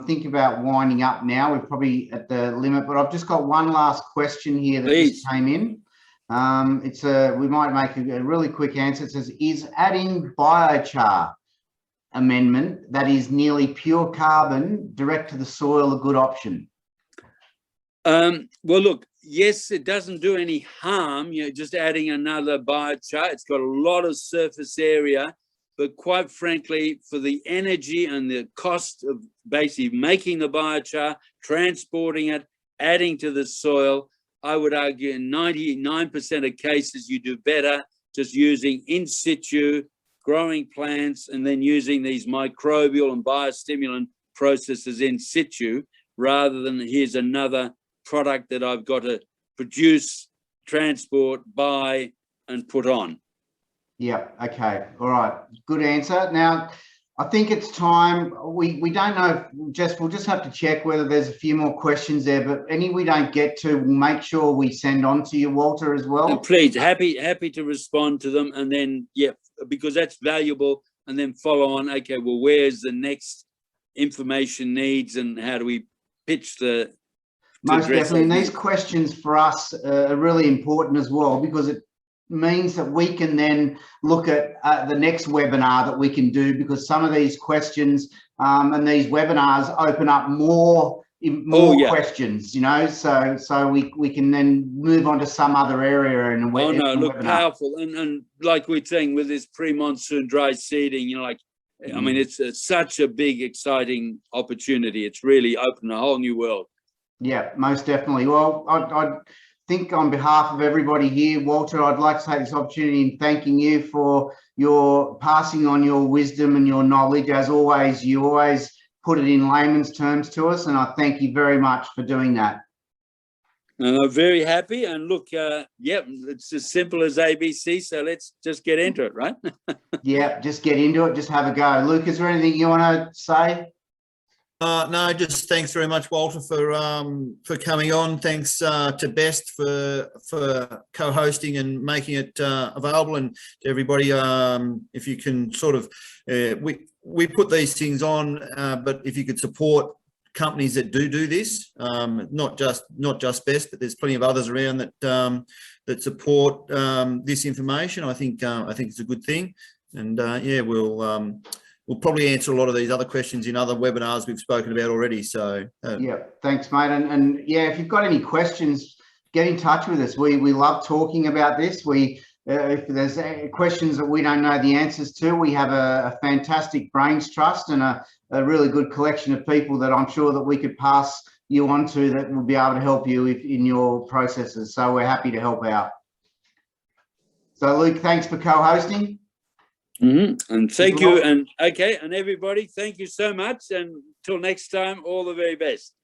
think about winding up now. We're probably at the limit, but I've just got one last question here that just came in. We might make a really quick answer. It says, is adding biochar amendment that is nearly pure carbon direct to the soil a good option? Well, look, yes, it doesn't do any harm, you know, just adding another biochar. It's got a lot of surface area, but quite frankly, for the energy and the cost of basically making the biochar, transporting it, adding to the soil, I would argue in 99% of cases, you do better just using in situ, growing plants, and then using these microbial and biostimulant processes in situ, rather than here's another product that I've got to produce, transport, buy, and put on. Yeah, okay, all right, good answer. Now, I think it's time, we don't know, we'll just have to check whether there's a few more questions there, but any we don't get to, we'll make sure we send on to you, Walter, as well. And please, happy to respond to them, and then, yeah, because that's valuable, and then follow on, okay, well, where's the next information needs and how do we pitch the... Most definitely, and these questions for us are really important as well, because it means that we can then look at the next webinar that we can do, because some of these questions and these webinars open up more questions, you know, so we can then move on to some other area in a webinar. Oh no, look, powerful, and like we're saying with this pre-monsoon dry seeding, you know, like, I mean, it's such a big, exciting opportunity. It's really opened a whole new world. Yeah, most definitely. Well, I think on behalf of everybody here, Walter, I'd like to take this opportunity in thanking you for your passing on your wisdom and your knowledge. As always, you always put it in layman's terms to us, and I thank you very much for doing that. Very happy, and look, yeah, it's as simple as ABC, so let's just get into it, right? Yeah, just get into it, just have a go. Luke, is there anything you want to say? No, just thanks very much, Walter, for coming on. Thanks to Best for co-hosting and making it available, and to everybody. If you can sort of, we put these things on, but if you could support companies that do this, not just Best, but there's plenty of others around that support this information. I think it's a good thing, and yeah, we'll probably answer a lot of these other questions in other webinars we've spoken about already. So yeah, thanks, mate. And yeah, if you've got any questions, get in touch with us. We love talking about this. If there's questions that we don't know the answers to, we have a fantastic brains trust and a really good collection of people that I'm sure that we could pass you on to, that will be able to help you in your processes. So we're happy to help out. So Luke, thanks for co-hosting. And thank you, and okay, and everybody, thank you so much, and till next time, all the very best.